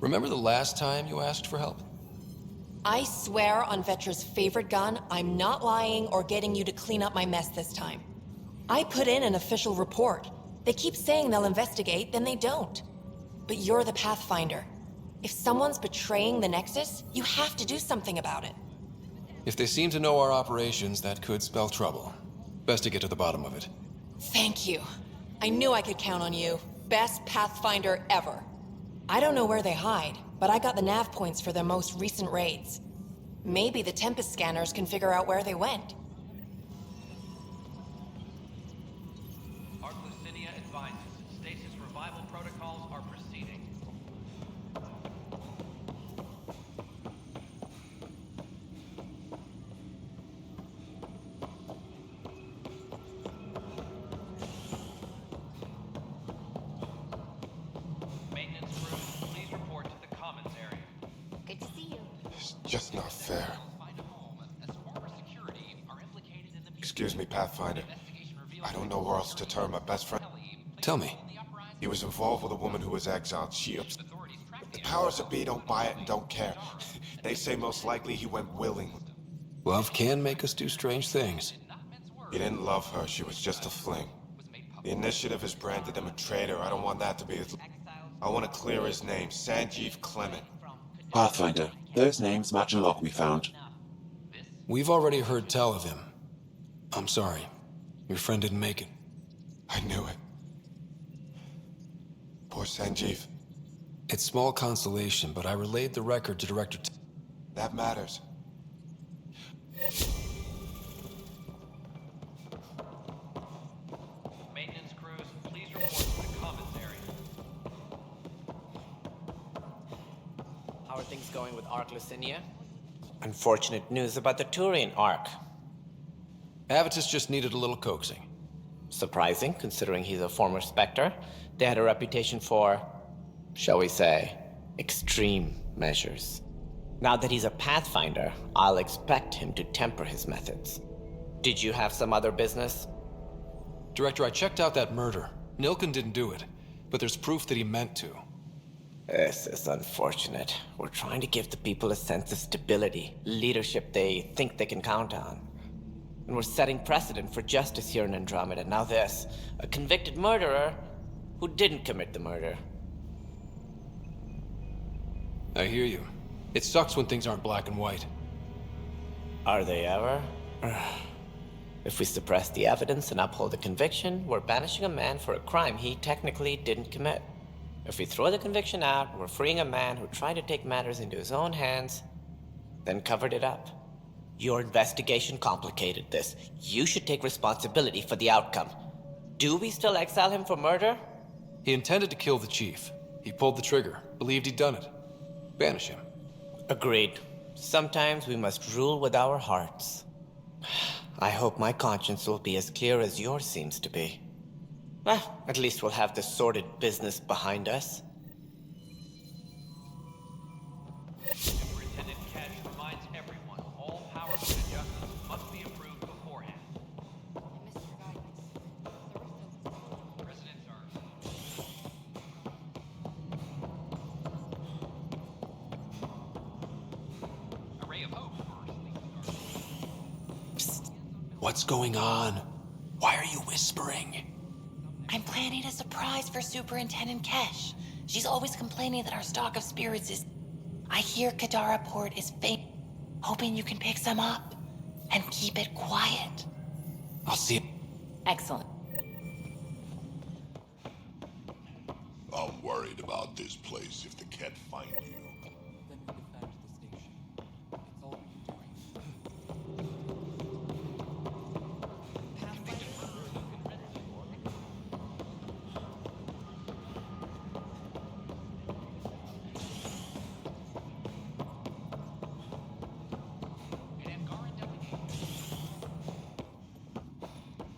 Remember the last time you asked for help? I swear on Vetra's favorite gun, I'm not lying or getting you to clean up my mess this time. I put in an official report. They keep saying they'll investigate, then they don't. But you're the Pathfinder. If someone's betraying the Nexus, you have to do something about it. If they seem to know our operations, that could spell trouble. Best to get to the bottom of it. Thank you. I knew I could count on you. Best Pathfinder ever. I don't know where they hide, but I got the nav points for their most recent raids. Maybe the Tempest scanners can figure out where they went. Arclucinia advises stasis revival protocols are proceeding. Maintenance crew, please report to the commons area. Good to see you. It's just not fair. Excuse me, Pathfinder. I don't know where else to turn. My best friend. Tell me. He was involved with a woman who was exiled. The powers that be don't buy it and don't care. They say most likely he went willingly. Love can make us do strange things. He didn't love her. She was just a fling. The Initiative has branded him a traitor. I don't want that to be his... I want to clear his name. Sanjeev Clement. Pathfinder, those names match a lot we found. We've already heard tell of him. I'm sorry. Your friend didn't make it. I knew it. Poor Sanjeev. It's small consolation, but I relayed the record to Director That matters. Maintenance crews, please report to the commons area. How are things going with Arclucinia? Unfortunate news about the Turian Arc. Avitus just needed a little coaxing. Surprising, considering he's a former Spectre. They had a reputation for, shall we say, extreme measures. Now that he's a Pathfinder, I'll expect him to temper his methods. Did you have some other business? Director, I checked out that murder. Nilken didn't do it, but there's proof that he meant to. This is unfortunate. We're trying to give the people a sense of stability, leadership they think they can count on. And we're setting precedent for justice here in Andromeda. Now this, a convicted murderer who didn't commit the murder. I hear you. It sucks when things aren't black and white. Are they ever? If we suppress the evidence and uphold the conviction, we're banishing a man for a crime he technically didn't commit. If we throw the conviction out, we're freeing a man who tried to take matters into his own hands, then covered it up. Your investigation complicated this. You should take responsibility for the outcome. Do we still exile him for murder? He intended to kill the chief. He pulled the trigger, believed he'd done it. Banish him. Agreed. Sometimes we must rule with our hearts. I hope my conscience will be as clear as yours seems to be. Well, at least we'll have this sordid business behind us. Superintendent Ketch reminds everyone all powers of adjustments must be approved beforehand. Residents are... A ray of hope for What's going on? Why are you whispering? I'm planning a surprise for Superintendent Kesh. She's always complaining that our stock of spirits is... I hear Kadara Port is fake. Hoping you can pick some up. And keep it quiet. I'll see it. Excellent. I'm worried about this place if they can't find you.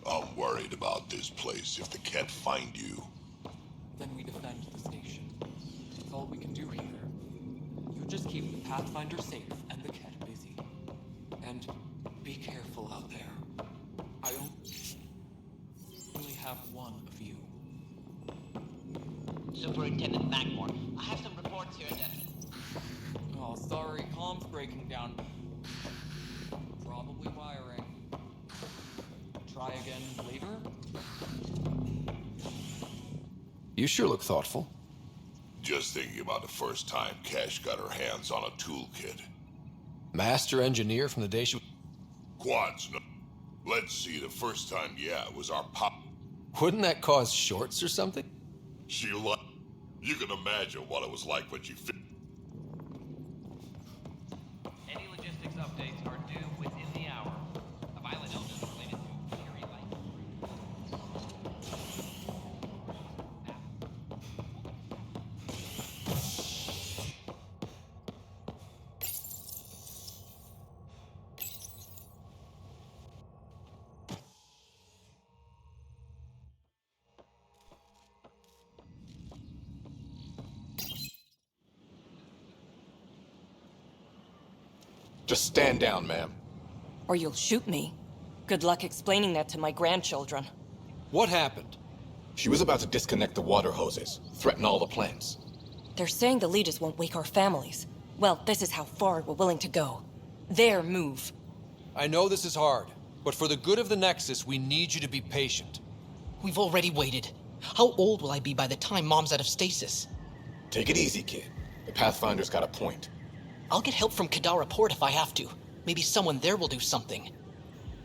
I'm worried about this place if they can't find you. Then we defend the station. It's all we can do here. You just keep the Pathfinder safe and the Ket busy. And be careful out there. I only have one of you. Superintendent Magmore, I have some reports here that breaking down. Probably wiring. Try again later? You sure look thoughtful. Just thinking about the first time Cash got her hands on a toolkit. Master engineer from the day she... Quads, no. Let's see, the first time, yeah, it was our pop. Wouldn't that cause shorts or something? You can imagine what it was like when she fit. Any logistics updates are due within the hour. A violent illness related to Fury Light. Just stand down, ma'am. Or you'll shoot me. Good luck explaining that to my grandchildren. What happened? She was about to disconnect the water hoses, threaten all the plants. They're saying the Legis won't wake our families. Well, this is how far we're willing to go. Their move. I know this is hard, but for the good of the Nexus, we need you to be patient. We've already waited. How old will I be by the time Mom's out of stasis? Take it easy, kid. The Pathfinder's got a point. I'll get help from Kadara Port if I have to. Maybe someone there will do something.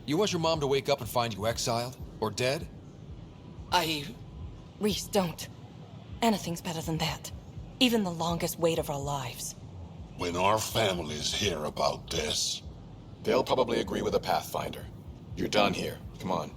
You want your mom to wake up and find you exiled? Or dead? Reese, don't. Anything's better than that. Even the longest wait of our lives. When our families hear about this... They'll probably agree with the Pathfinder. You're done here. Come on.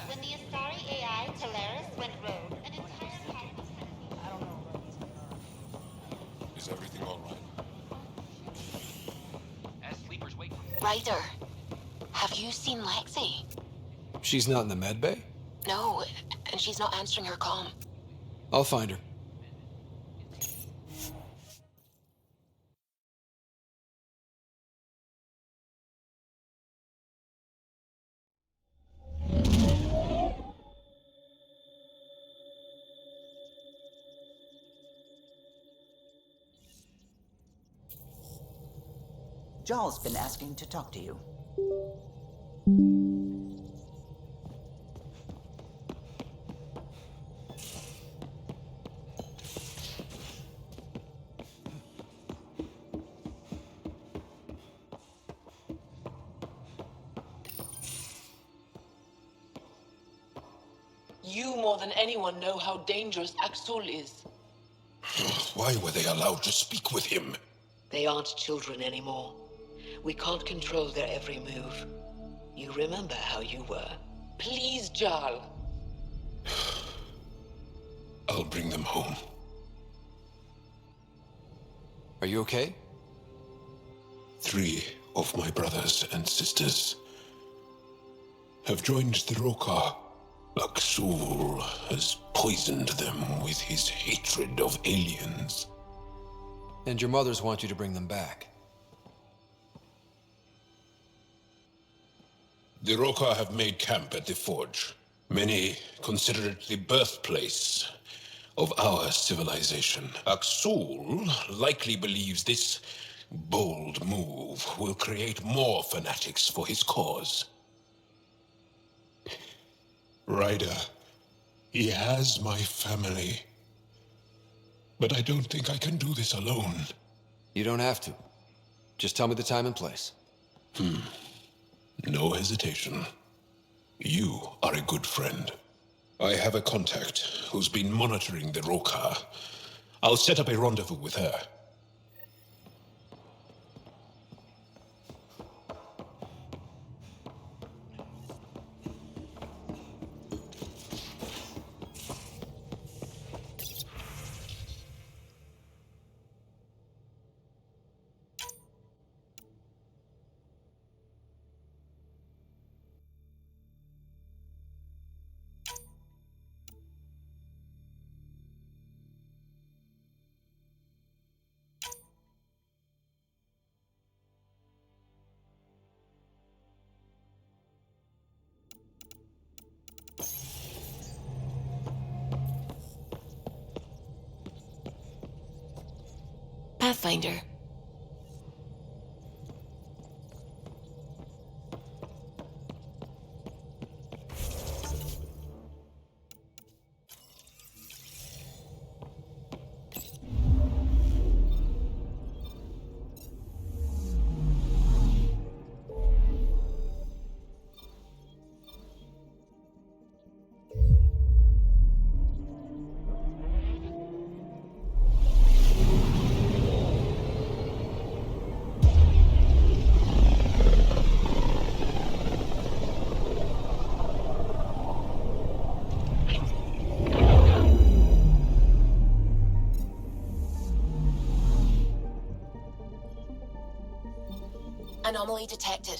When the Asari AI Talaris went rogue, an entire colony... I don't know. Is everything all right? As sleepers wake. Ryder, have you seen Lexi? She's not in the med bay? No, and she's not answering her comm. I'll find her. Jarl's been asking to talk to you. You more than anyone know how dangerous Axul is. Why were they allowed to speak with him? They aren't children anymore. We can't control their every move. You remember how you were. Please, Jarl. I'll bring them home. Are you okay? 3 of my brothers and sisters have joined the Roka. Axul has poisoned them with his hatred of aliens. And your mothers want you to bring them back. The Roka have made camp at the Forge. Many consider it the birthplace of our civilization. Axul likely believes this bold move will create more fanatics for his cause. Ryder, he has my family. But I don't think I can do this alone. You don't have to. Just tell me the time and place. No hesitation. You are a good friend. I have a contact who's been monitoring the Roka. I'll set up a rendezvous with her. Pathfinder. Anomaly detected.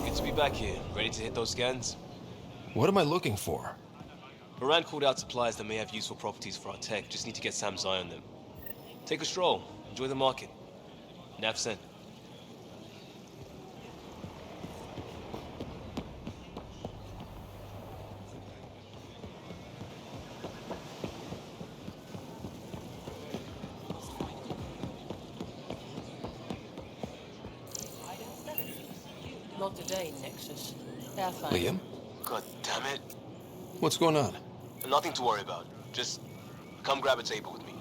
Good to be back here. Ready to hit those scans? What am I looking for? Moran called out supplies that may have useful properties for our tech. Just need to get Sam's eye on them. Take a stroll. Enjoy the market. Nav sent. Not today, Nexus. Pathfinder. Liam? God damn it. What's going on? Nothing to worry about. Just come grab a table with me.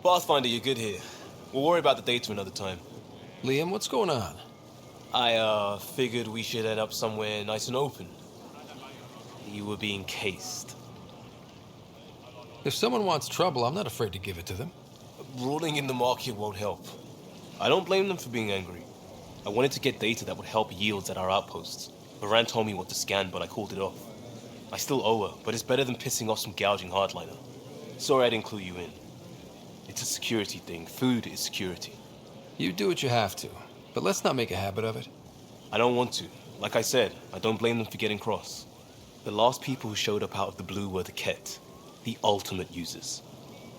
Pathfinder, you're good here. We'll worry about the data another time. Liam, what's going on? I, figured we should head up somewhere nice and open. You were being cased. If someone wants trouble, I'm not afraid to give it to them. Ruling in the market won't help. I don't blame them for being angry. I wanted to get data that would help yields at our outposts. Moran told me what to scan, but I called it off. I still owe her, but it's better than pissing off some gouging hardliner. Sorry I didn't clue you in. It's a security thing. Food is security. You do what you have to, but let's not make a habit of it. I don't want to. Like I said, I don't blame them for getting cross. The last people who showed up out of the blue were the Ket, the ultimate users.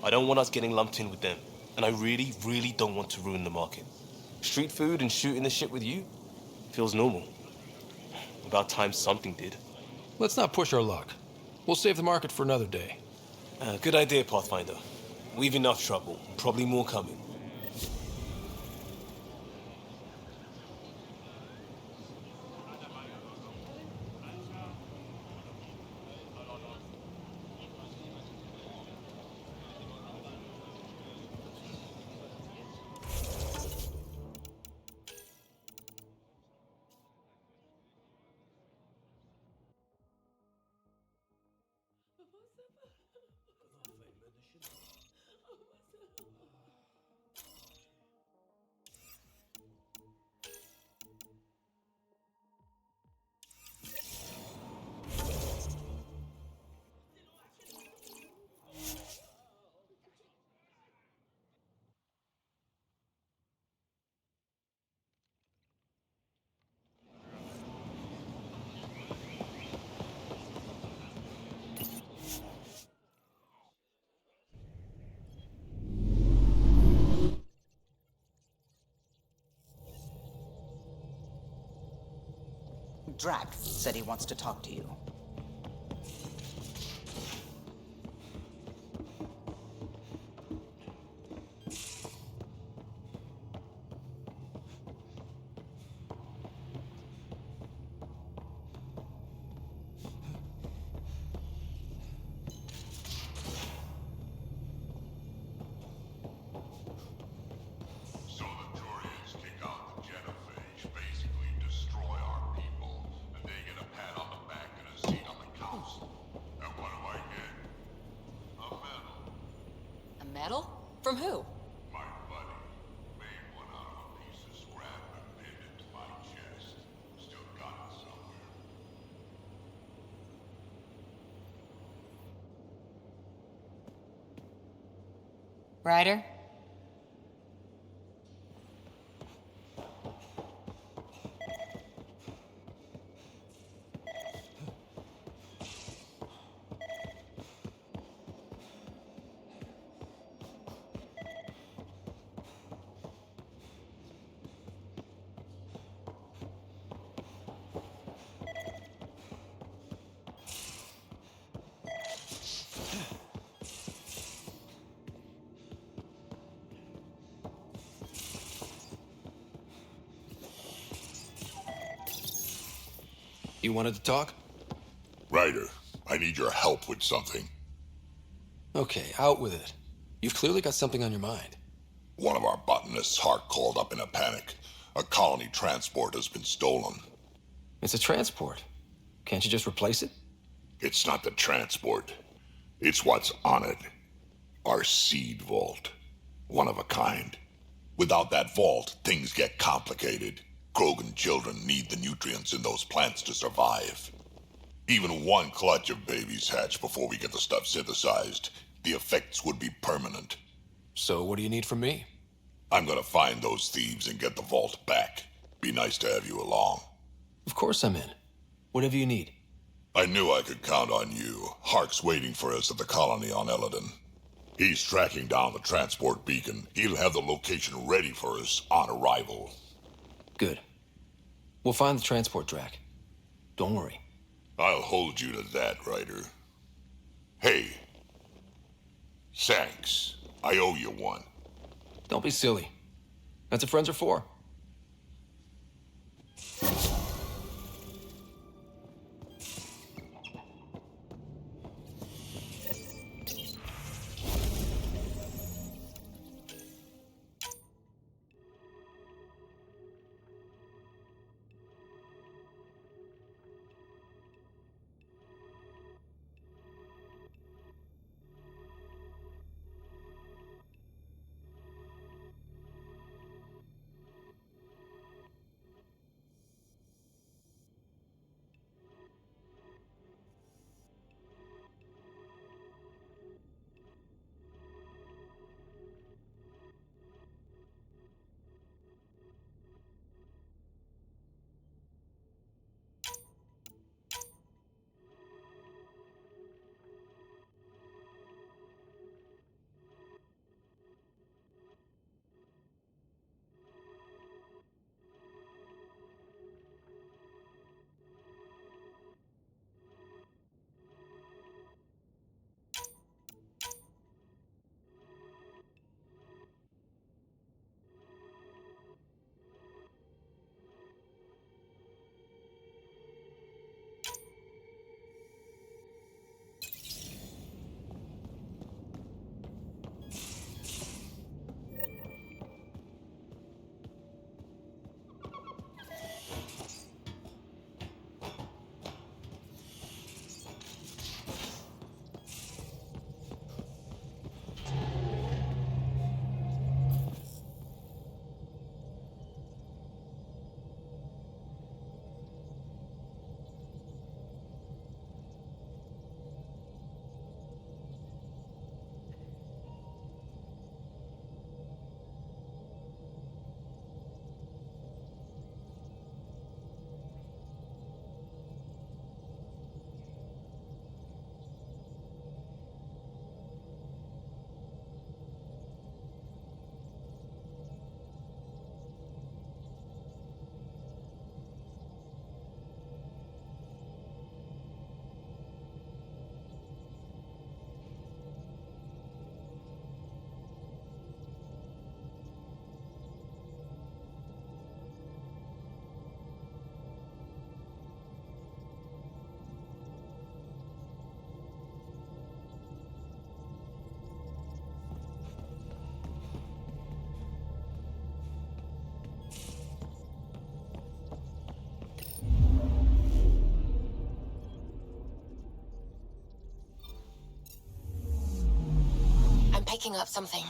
I don't want us getting lumped in with them, and I really, really don't want to ruin the market. Street food and shooting the shit with you feels normal. About time something did. Let's not push our luck. We'll save the market for another day. Good idea, Pathfinder. We've enough trouble. Probably more coming. Drac said he wants to talk to you. medal? From who? My buddy made one out of a piece of scrap and pinned it to my chest. Still got it somewhere. Ryder? You wanted to talk? Ryder, I need your help with something. Okay, out with it. You've clearly got something on your mind. One of our botanists, Hart, called up in a panic. A colony transport has been stolen. It's a transport. Can't you just replace it? It's not the transport. It's what's on it. Our seed vault. One of a kind. Without that vault, things get complicated. Krogan children need the nutrients in those plants to survive. Even one clutch of babies hatch before we get the stuff synthesized. The effects would be permanent. So what do you need from me? I'm gonna find those thieves and get the vault back. Be nice to have you along. Of course I'm in. Whatever you need. I knew I could count on you. Hark's waiting for us at the colony on Eladon. He's tracking down the transport beacon. He'll have the location ready for us on arrival. Good. We'll find the transport track. Don't worry. I'll hold you to that, Ryder. Hey. Thanks. I owe you one. Don't be silly. That's what friends are for. picking up something.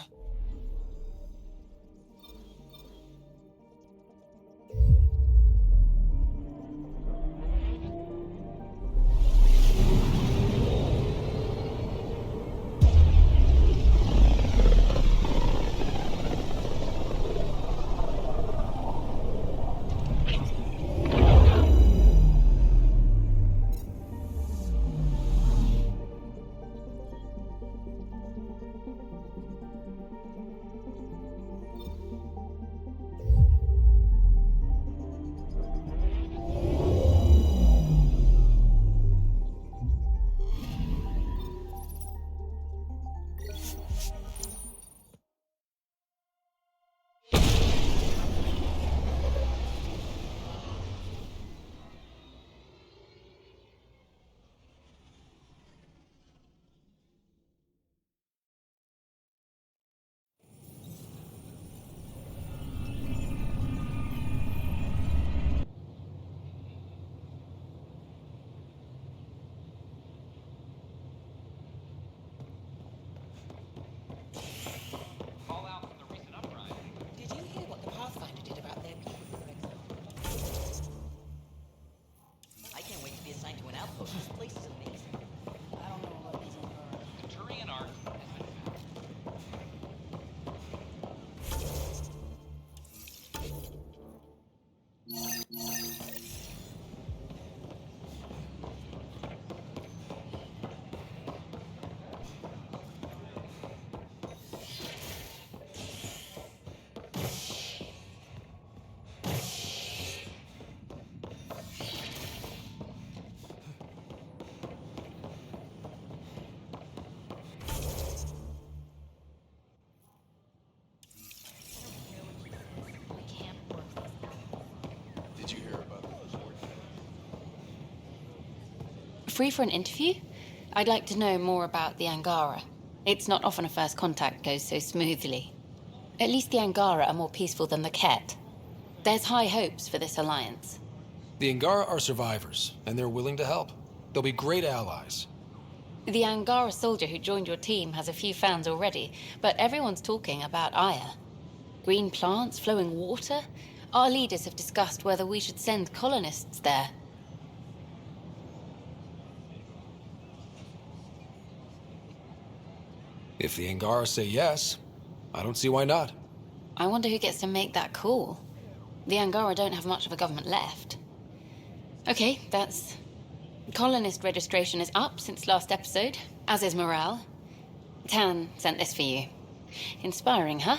Free for an interview? I'd like to know more about the Angara. It's not often a first contact goes so smoothly. At least the Angara are more peaceful than the Ket. There's high hopes for this alliance. The Angara are survivors, and they're willing to help. They'll be great allies. The Angara soldier who joined your team has a few fans already, but everyone's talking about Aya. Green plants, flowing water? Our leaders have discussed whether we should send colonists there. If the Angara say yes, I don't see why not. I wonder who gets to make that call. The Angara don't have much of a government left. Okay, that's... Colonist registration is up since last episode, as is morale. Tan sent this for you. Inspiring, huh?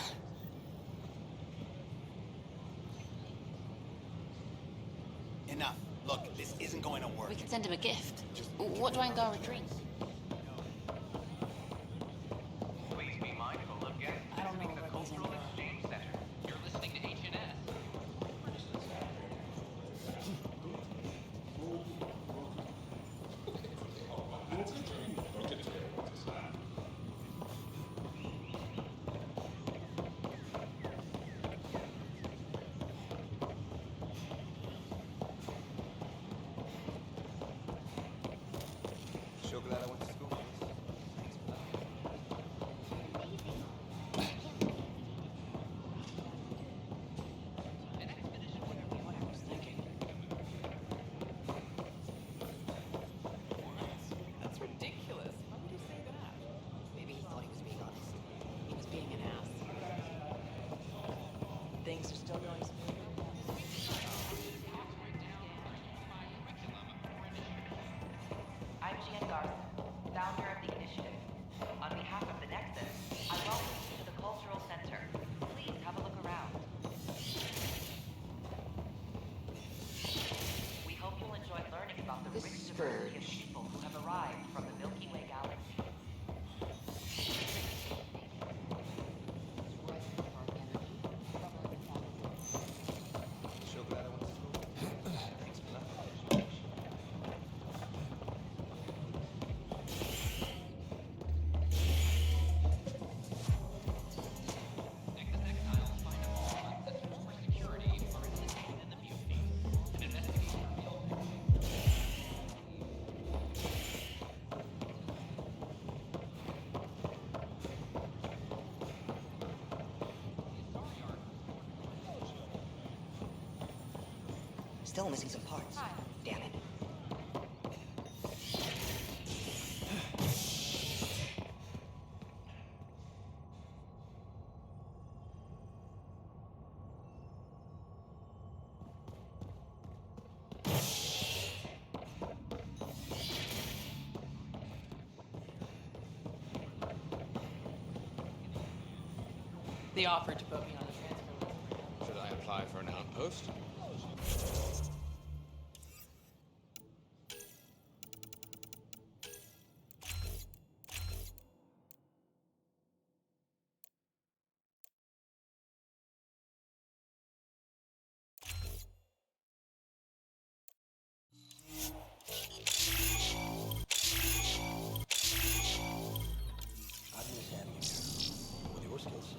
Enough. Look, this isn't going to work. We could send him a gift. What do Angara drink? Please be mindful of guests visiting the Cultural Exchange Center. You're listening to HNS. So glad I went to school. That's ridiculous. Why would you say that? Maybe he thought he was being honest. He was being an ass. Things are still going smoothly. I'm Gian Garza, founder of the initiative. On behalf of the Nexus, I welcome you to the Cultural Center. Please have a look around. We hope you'll enjoy learning about the rich diversity of people who have arrived from the Milky Way galaxy. still missing some parts. Damn it. They offered to put me on the transfer list. Should I apply for an outpost? I'd miss having you with your skill set.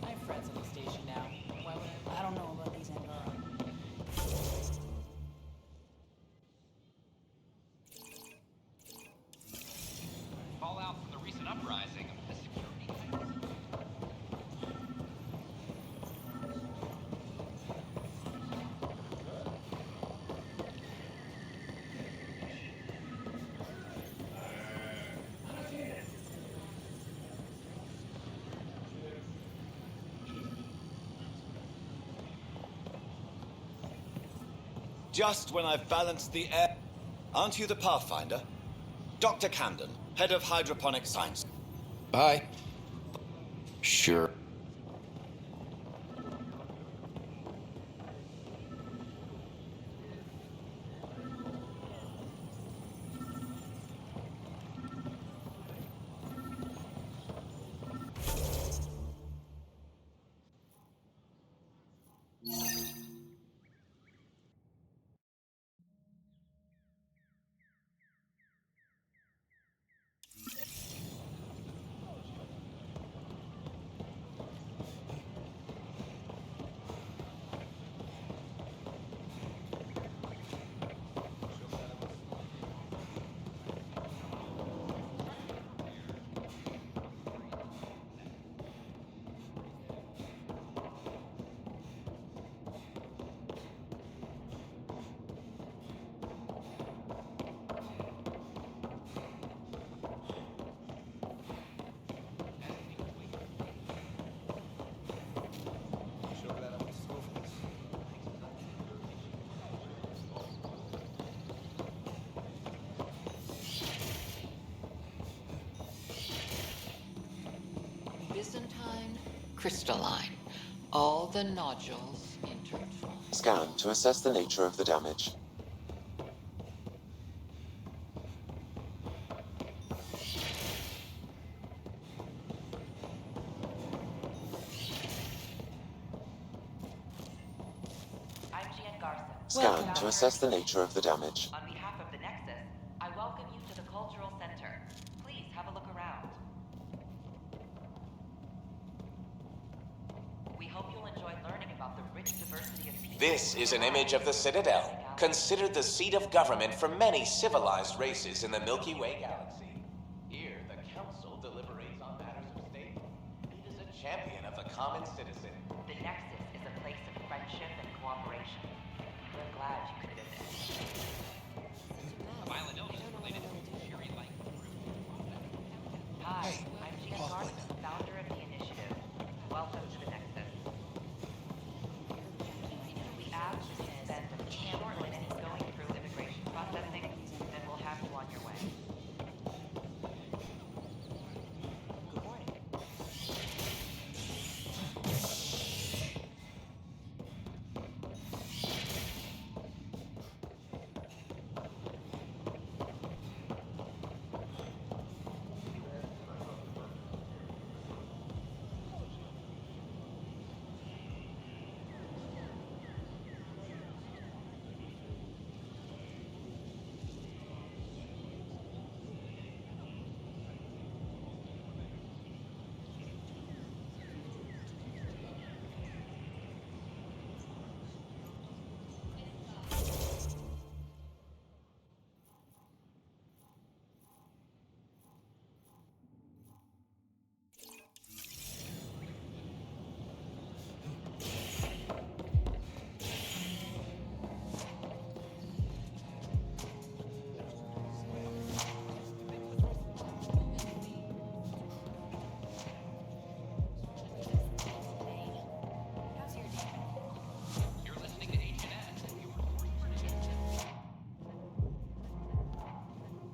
I have friends at the station now. Why would I don't know about these Angara. Fallout from the recent uprising has security. Just when I've balanced the air... Aren't you the Pathfinder? Dr. Camden, head of hydroponic science. Bye. Sure. Byzantine, crystalline. All the nodules intertwined. Scan to assess the nature of the damage. I'm Gian Garson. Scan to assess the nature of the damage. On behalf of the Nexus, I welcome you to the Cultural Center. Please have a look around. We hope you'll enjoy learning about the rich diversity of people. This is an image of the Citadel, considered the seat of government for many civilized races in the Milky Way galaxy. Here, the Council deliberates on matters of state. It is a champion of the common citizen. The Nexus is a place of friendship and cooperation. We're glad you could visit. Violent illness related to Fury Light. Hi, I'm Gian Garson, founder of the initiative. Welcome to the Nexus. We ask you to spend a short minute going through immigration processing, and we'll have you on your way. Good morning.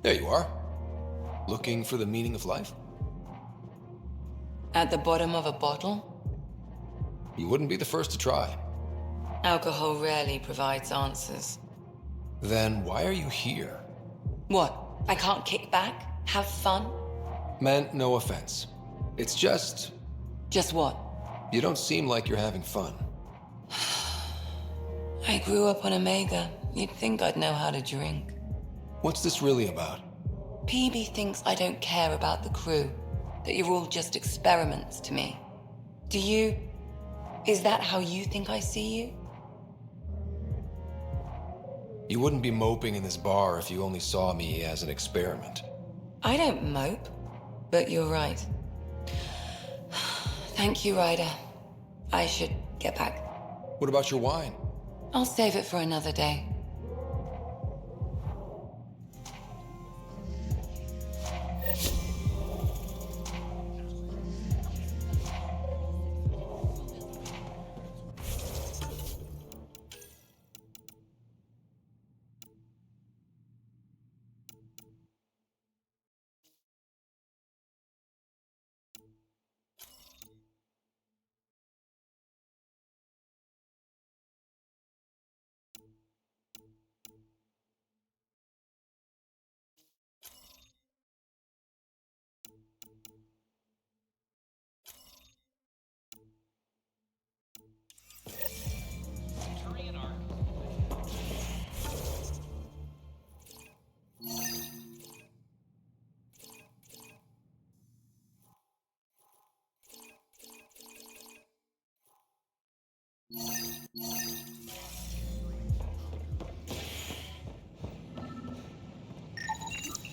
There you are. Looking for the meaning of life? At the bottom of a bottle? You wouldn't be the first to try. Alcohol rarely provides answers. Then why are you here? What? I can't kick back? Have fun? Meant no offense. It's just... Just what? You don't seem like you're having fun. I grew up on Omega. You'd think I'd know how to drink. What's this really about? PB thinks I don't care about the crew. That you're all just experiments to me. Do you? Is that how you think I see you? You wouldn't be moping in this bar if you only saw me as an experiment. I don't mope, but you're right. Thank you, Ryder. I should get back. What about your wine? I'll save it for another day.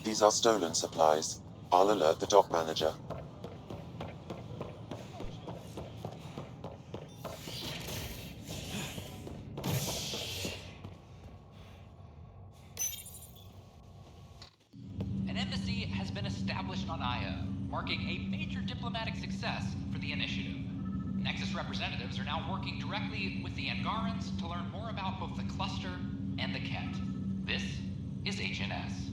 These are stolen supplies. I'll alert the dock manager. An embassy has been established on Aya, marking a major diplomatic success for the initiative. Nexus representatives are now working directly with the Angarans to learn more about both the cluster and the Ket. This is HNS.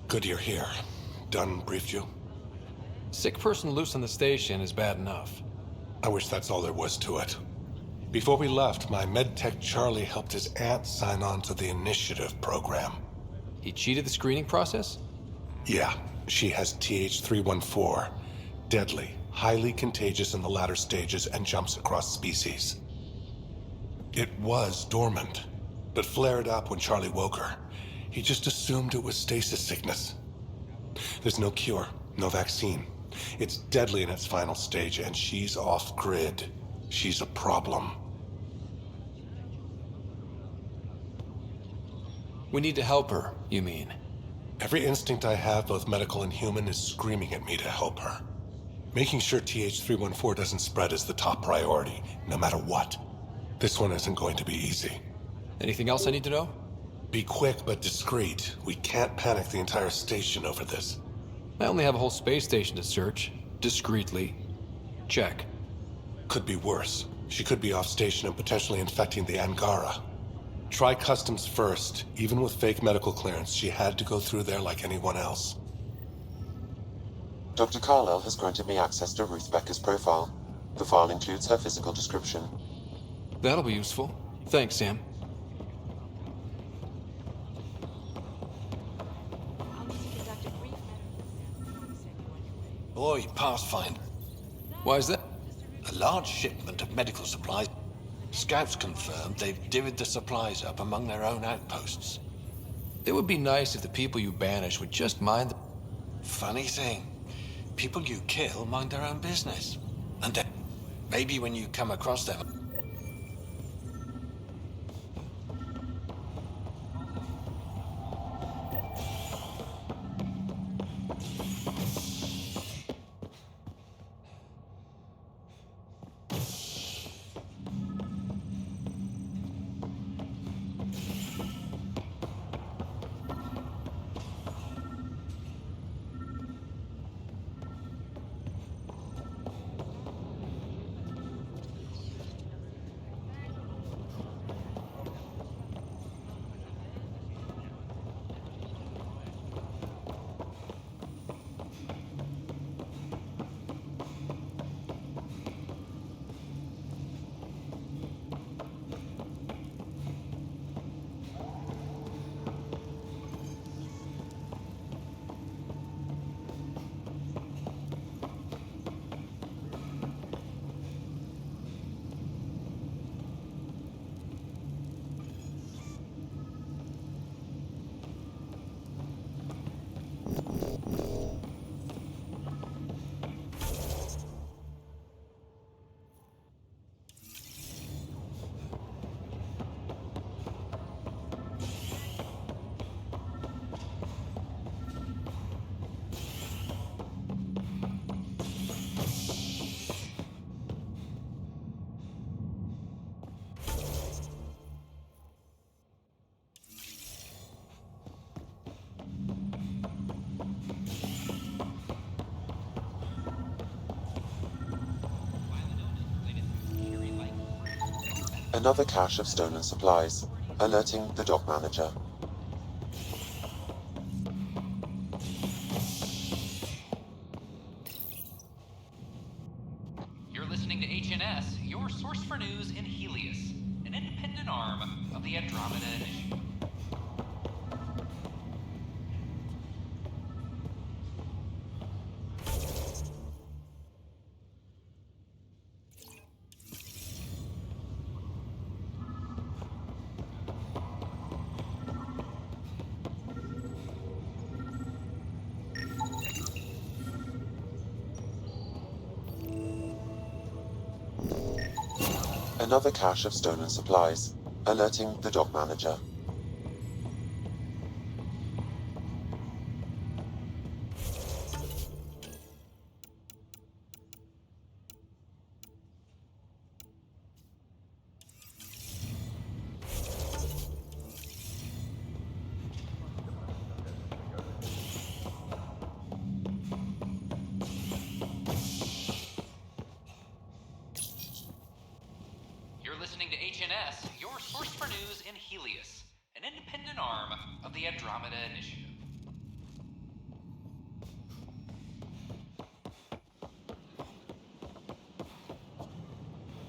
Good you're here. Dunn briefed you? Sick person loose on the station is bad enough. I wish that's all there was to it. Before we left, my medtech Charlie helped his aunt sign on to the initiative program. He cheated the screening process? Yeah, she has TH314. Deadly, highly contagious in the latter stages and jumps across species. It was dormant, but flared up when Charlie woke her. He just assumed it was stasis sickness. There's no cure, no vaccine. It's deadly in its final stage, and she's off-grid. She's a problem. We need to help her, you mean? Every instinct I have, both medical and human, is screaming at me to help her. Making sure TH314 doesn't spread is the top priority, no matter what. This one isn't going to be easy. Anything else I need to know? Be quick but discreet. We can't panic the entire station over this. I only have a whole space station to search. Discreetly. Check. Could be worse. She could be off station and potentially infecting the Angara. Try customs first. Even with fake medical clearance, she had to go through there like anyone else. Dr. Carlyle has granted me access to Ruth Becker's profile. The file includes her physical description. That'll be useful. Thanks, Sam. Boy, Pathfinder. Why is that? A large shipment of medical supplies. Scouts confirmed they've divvied the supplies up among their own outposts. It would be nice if the people you banish would just mind the... Funny thing. People you kill mind their own business. And then, maybe when you come across them... Another cache of stolen supplies, alerting the dock manager. You're listening to HNS, your source for news in Helios, an independent arm of the Andromeda Initiative. Another cache of stolen supplies, alerting the dock manager. You're listening to HNS, your source for news in Helios, an independent arm of the Andromeda Initiative.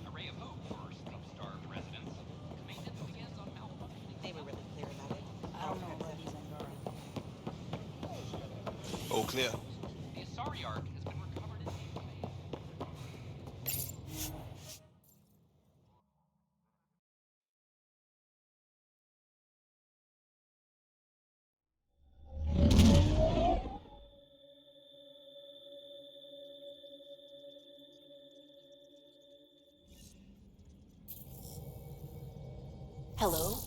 Array of hope for sleep-starved residents. Maintenance begins on malfunctioning. They were really clear about it. I don't know about these Angara. All clear. The Asari Ark has been recovered in Hello?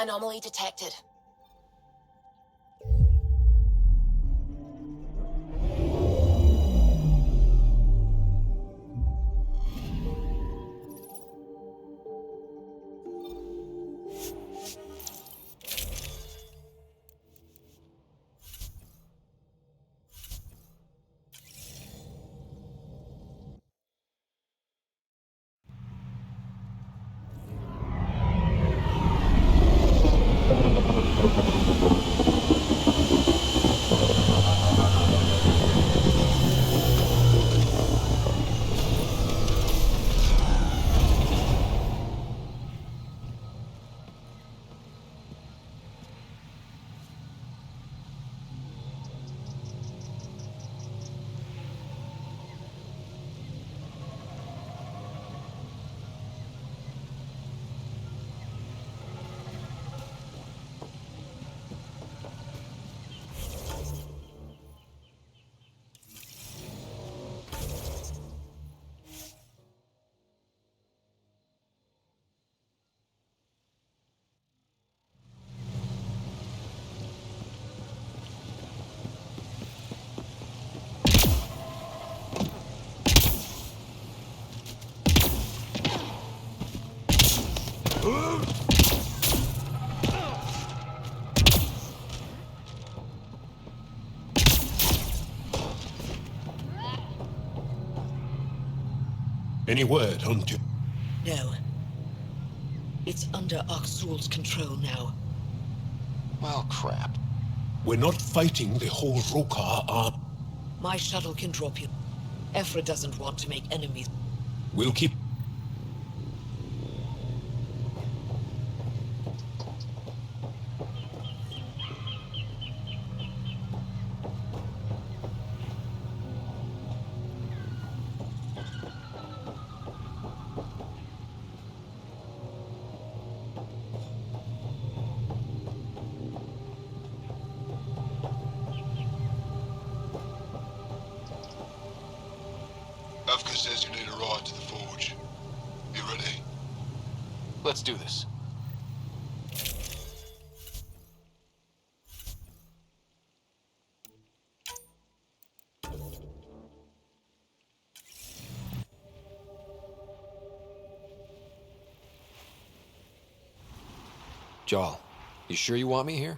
Anomaly detected. Any word, Hunter? No. It's under Aksul's control now. Well, crap. We're not fighting the whole Rokar army. My shuttle can drop you. Ephra doesn't want to make enemies. We'll keep... Avka says you need a ride to the forge. You ready? Let's do this. Jarl, you sure you want me here?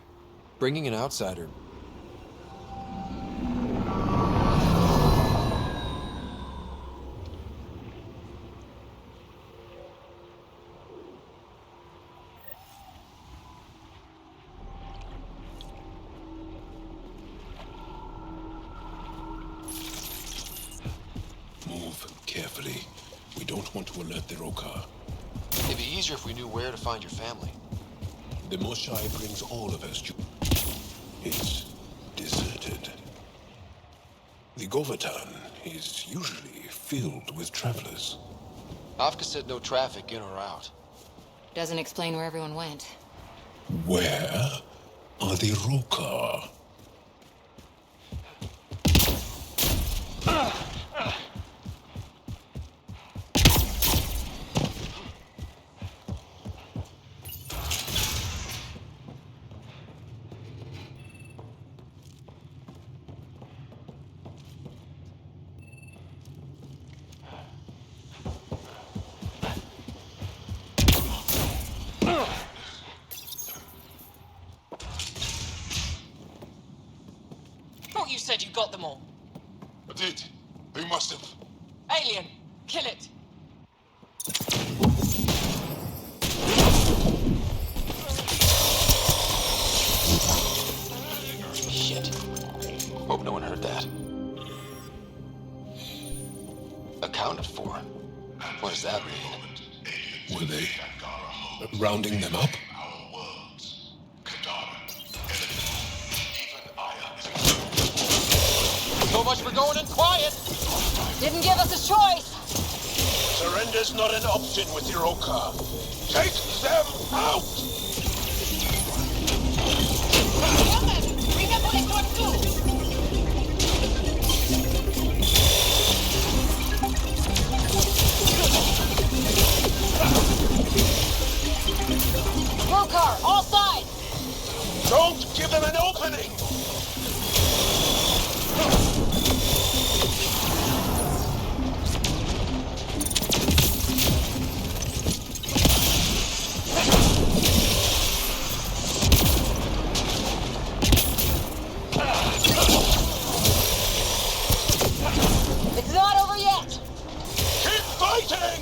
Bringing an outsider... Move carefully. We don't want to alert the Rokar. It'd be easier if we knew where to find your family. The Moshai brings all of us to... It's deserted. The Govatan is usually filled with travelers. Avka said no traffic in or out. Doesn't explain where everyone went. Where are the Rokar? Thought you said you got them all. I did. Who must have? Alien, kill it. Shit. Hope no one heard that. Accounted for? What does that mean? Were they rounding them up? So much for going in quiet! Didn't give us a choice. Surrender's not an option with the Rokar. Take them out! Rokar, all sides! Don't give them an opening! It's not over yet! Keep fighting!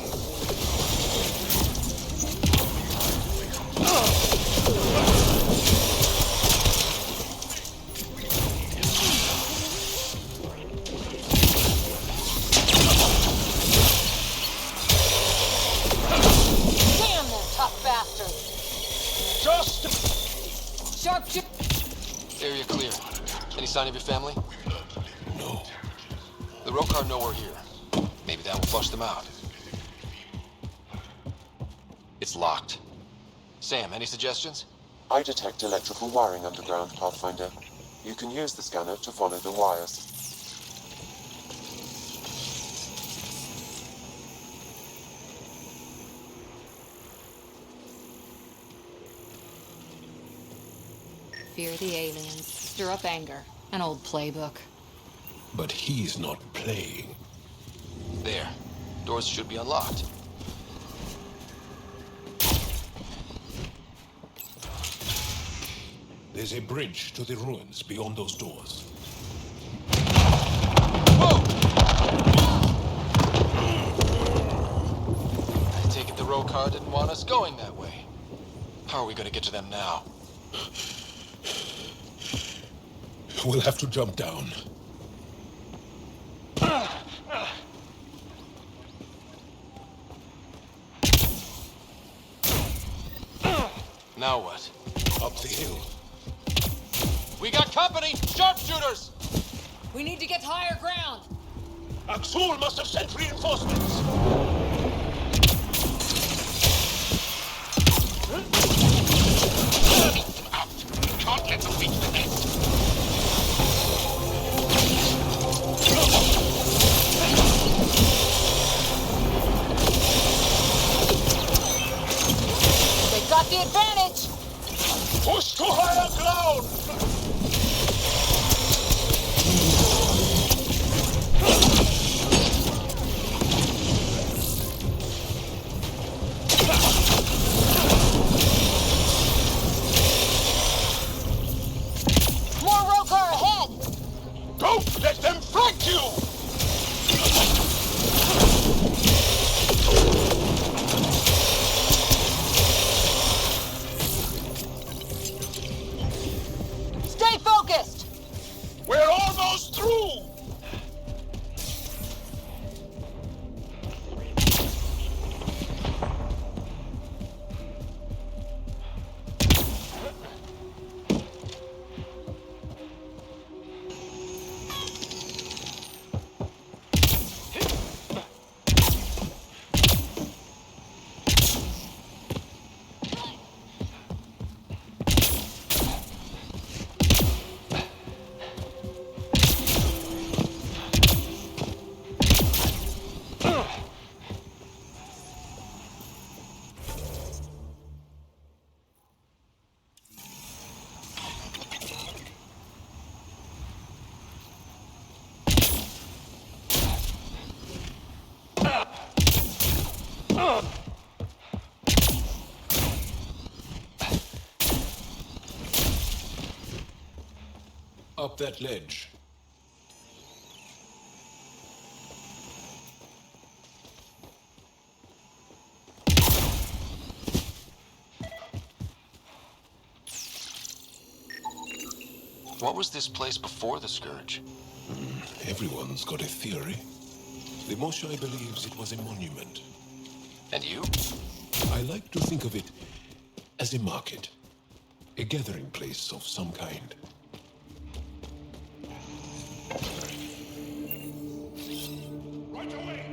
Damn, they're tough bastards! Just... Sharpshooter! Area clear. Any sign of your family? No. The Rokar know we're here. Maybe that will flush them out. It's locked. Sam, any suggestions? I detect electrical wiring underground, Pathfinder. You can use the scanner to follow the wires. Fear the aliens, stir up anger. An old playbook. But he's not playing. There. Doors should be unlocked. There's a bridge to the ruins beyond those doors. Whoa! I take it the Rokar didn't want us going that way. How are we gonna get to them now? We'll have to jump down. Now what? Up the hill. We got company! Sharpshooters! We need to get to higher ground! Axul must have sent reinforcements! Can't let them reach the nest. that ledge. What was this place before the Scourge? Everyone's got a theory. The Moshai believes it was a monument. And you? I like to think of it as a market. A gathering place of some kind. Right away!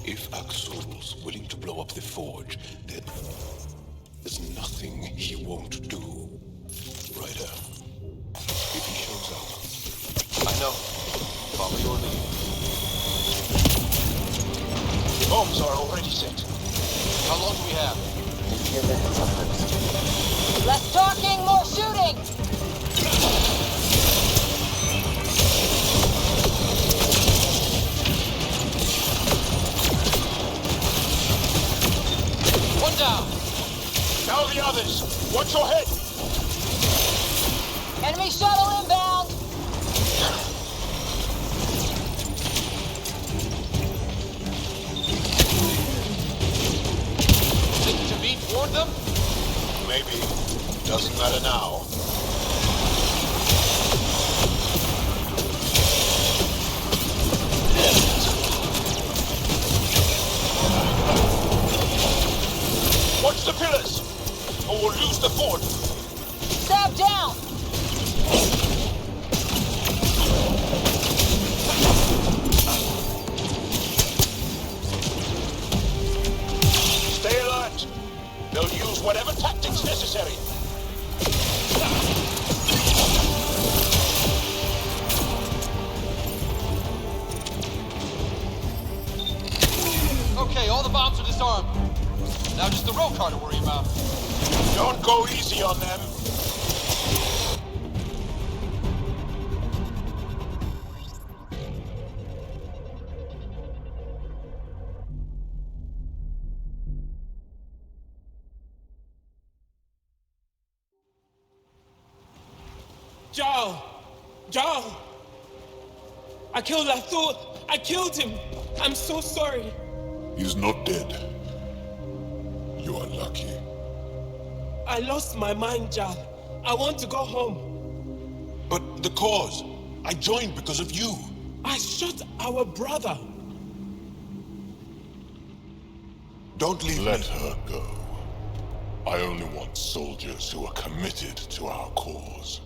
If Axol's willing to blow up the forge, then there's nothing he won't do. Ryder, if he shows up... I know. Follow your lead. Bombs are already set. How long do we have? A few minutes at most. Less talking, more shooting! One down. Tell the others. Watch your head. Enemy shuttle inbound! Think Tavit warned them? Maybe. Doesn't matter now. Watch the pillars, or we'll lose the fort. Stab down! Stay alert. They'll use whatever tactics necessary. Okay, all the bombs are disarmed. Now just the all kind of worry about. Don't go easy on them. Jarl! I killed Lathul! I killed him! I'm so sorry! He's not dead. You are lucky. I lost my mind, Jarl. I want to go home. But the cause, I joined because of you. I shot our brother. Don't leave me. Let her go. I only want soldiers who are committed to our cause.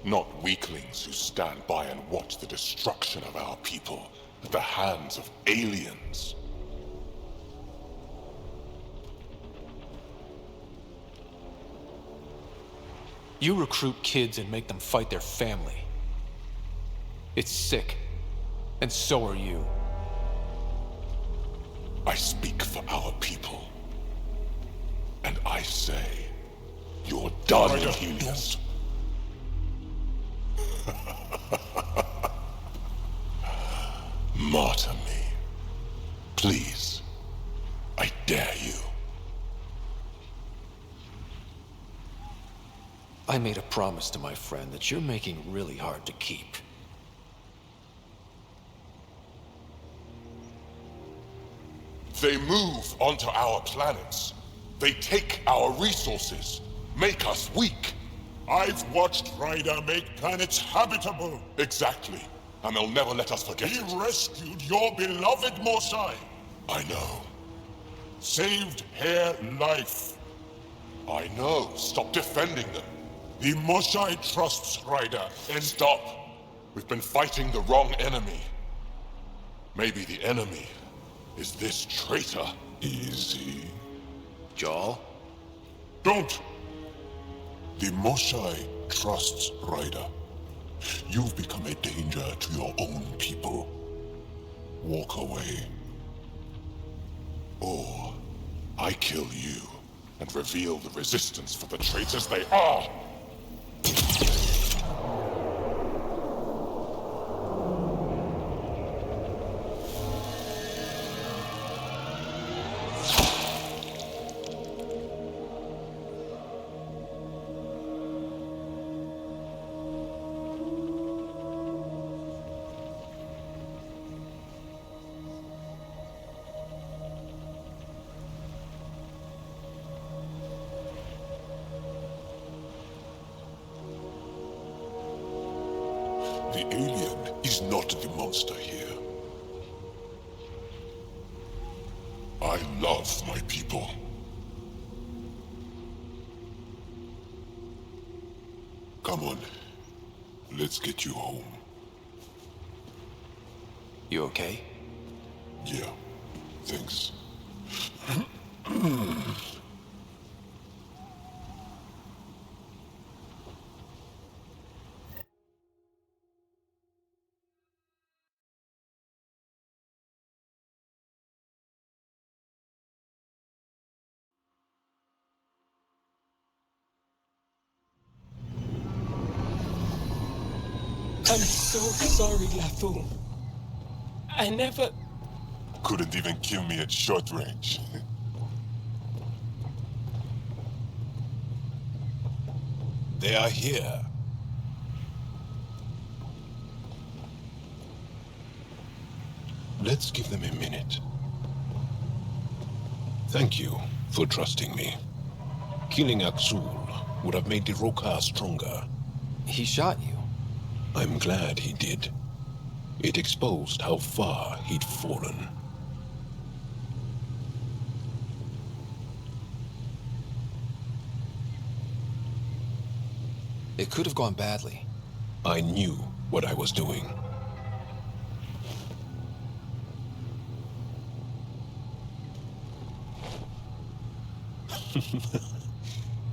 Not weaklings who stand by and watch the destruction of our people at the hands of aliens. You recruit kids and make them fight their family. It's sick. And so are you. I speak for our people. And I say, you're done, Helios. Martyr me. Please. I dare you. I made a promise to my friend that you're making really hard to keep. They move onto our planets. They take our resources, make us weak. I've watched Ryder make planets habitable. Exactly. And they'll never let us forget it. He rescued your beloved Moshai. I know. Saved her life. I know. Stop defending them. The Moshai trusts Ryder. And stop. We've been fighting the wrong enemy. Maybe the enemy is this traitor. Easy. Jarl? Don't! The Moshai trusts Ryder. You've become a danger to your own people. Walk away. Or I kill you and reveal the resistance for the traitors they are. The alien is not the monster here. I love my people. Come on. Let's get you home. You okay? Yeah. Thanks. I'm so sorry, Lathul. I never... Couldn't even kill me at short range. They are here. Let's give them a minute. Thank you for trusting me. Killing Aksul would have made the Rokar stronger. He shot you. I'm glad he did. It exposed how far he'd fallen. It could have gone badly. I knew what I was doing.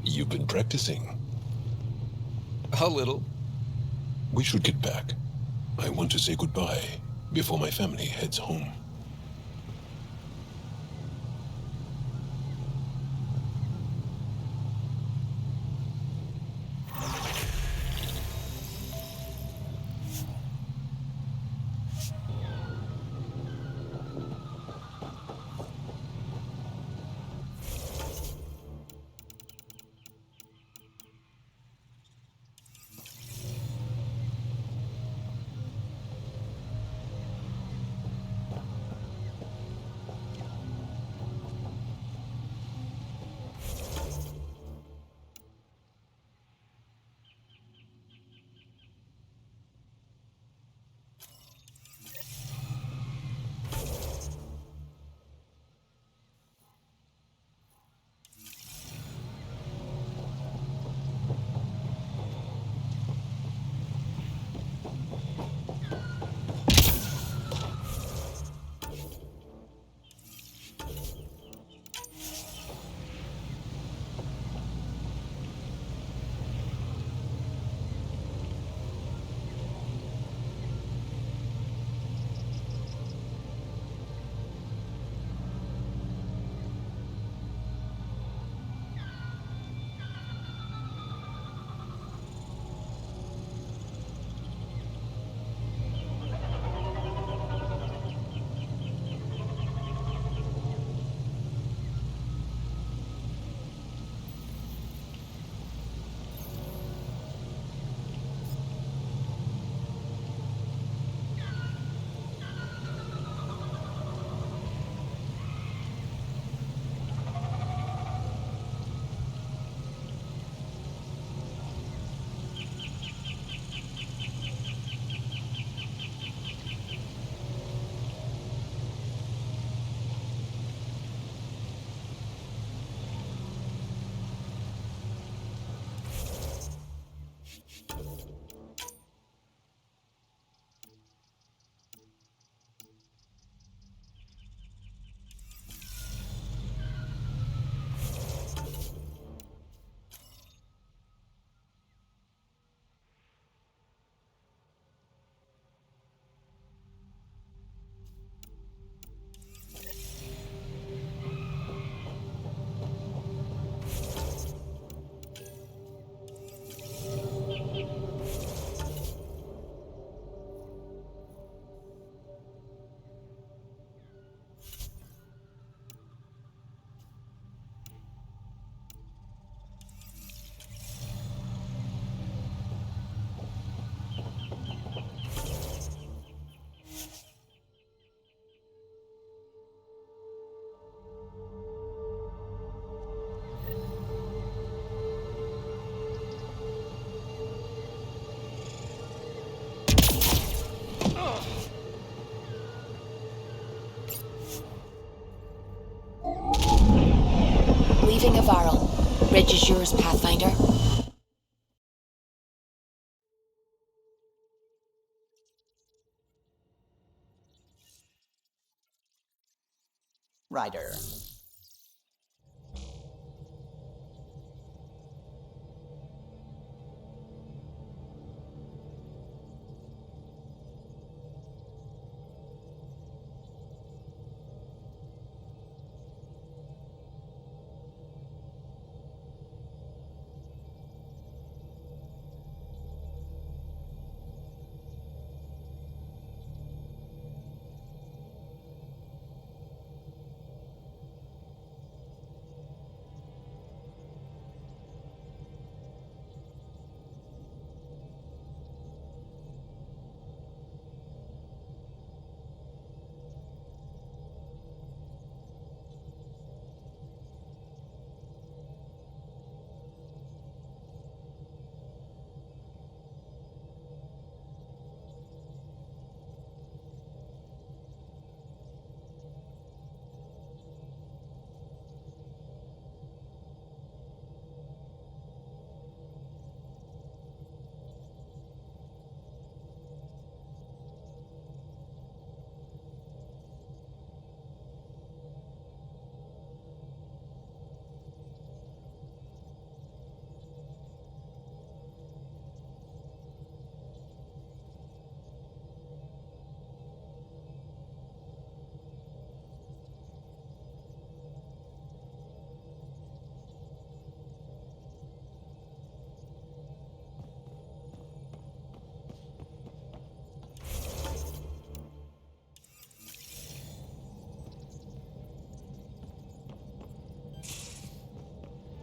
You've been practicing. A little. We should get back. I want to say goodbye before my family heads home. stage is yours, Pathfinder. Ryder.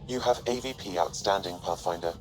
You have AVP outstanding, Pathfinder.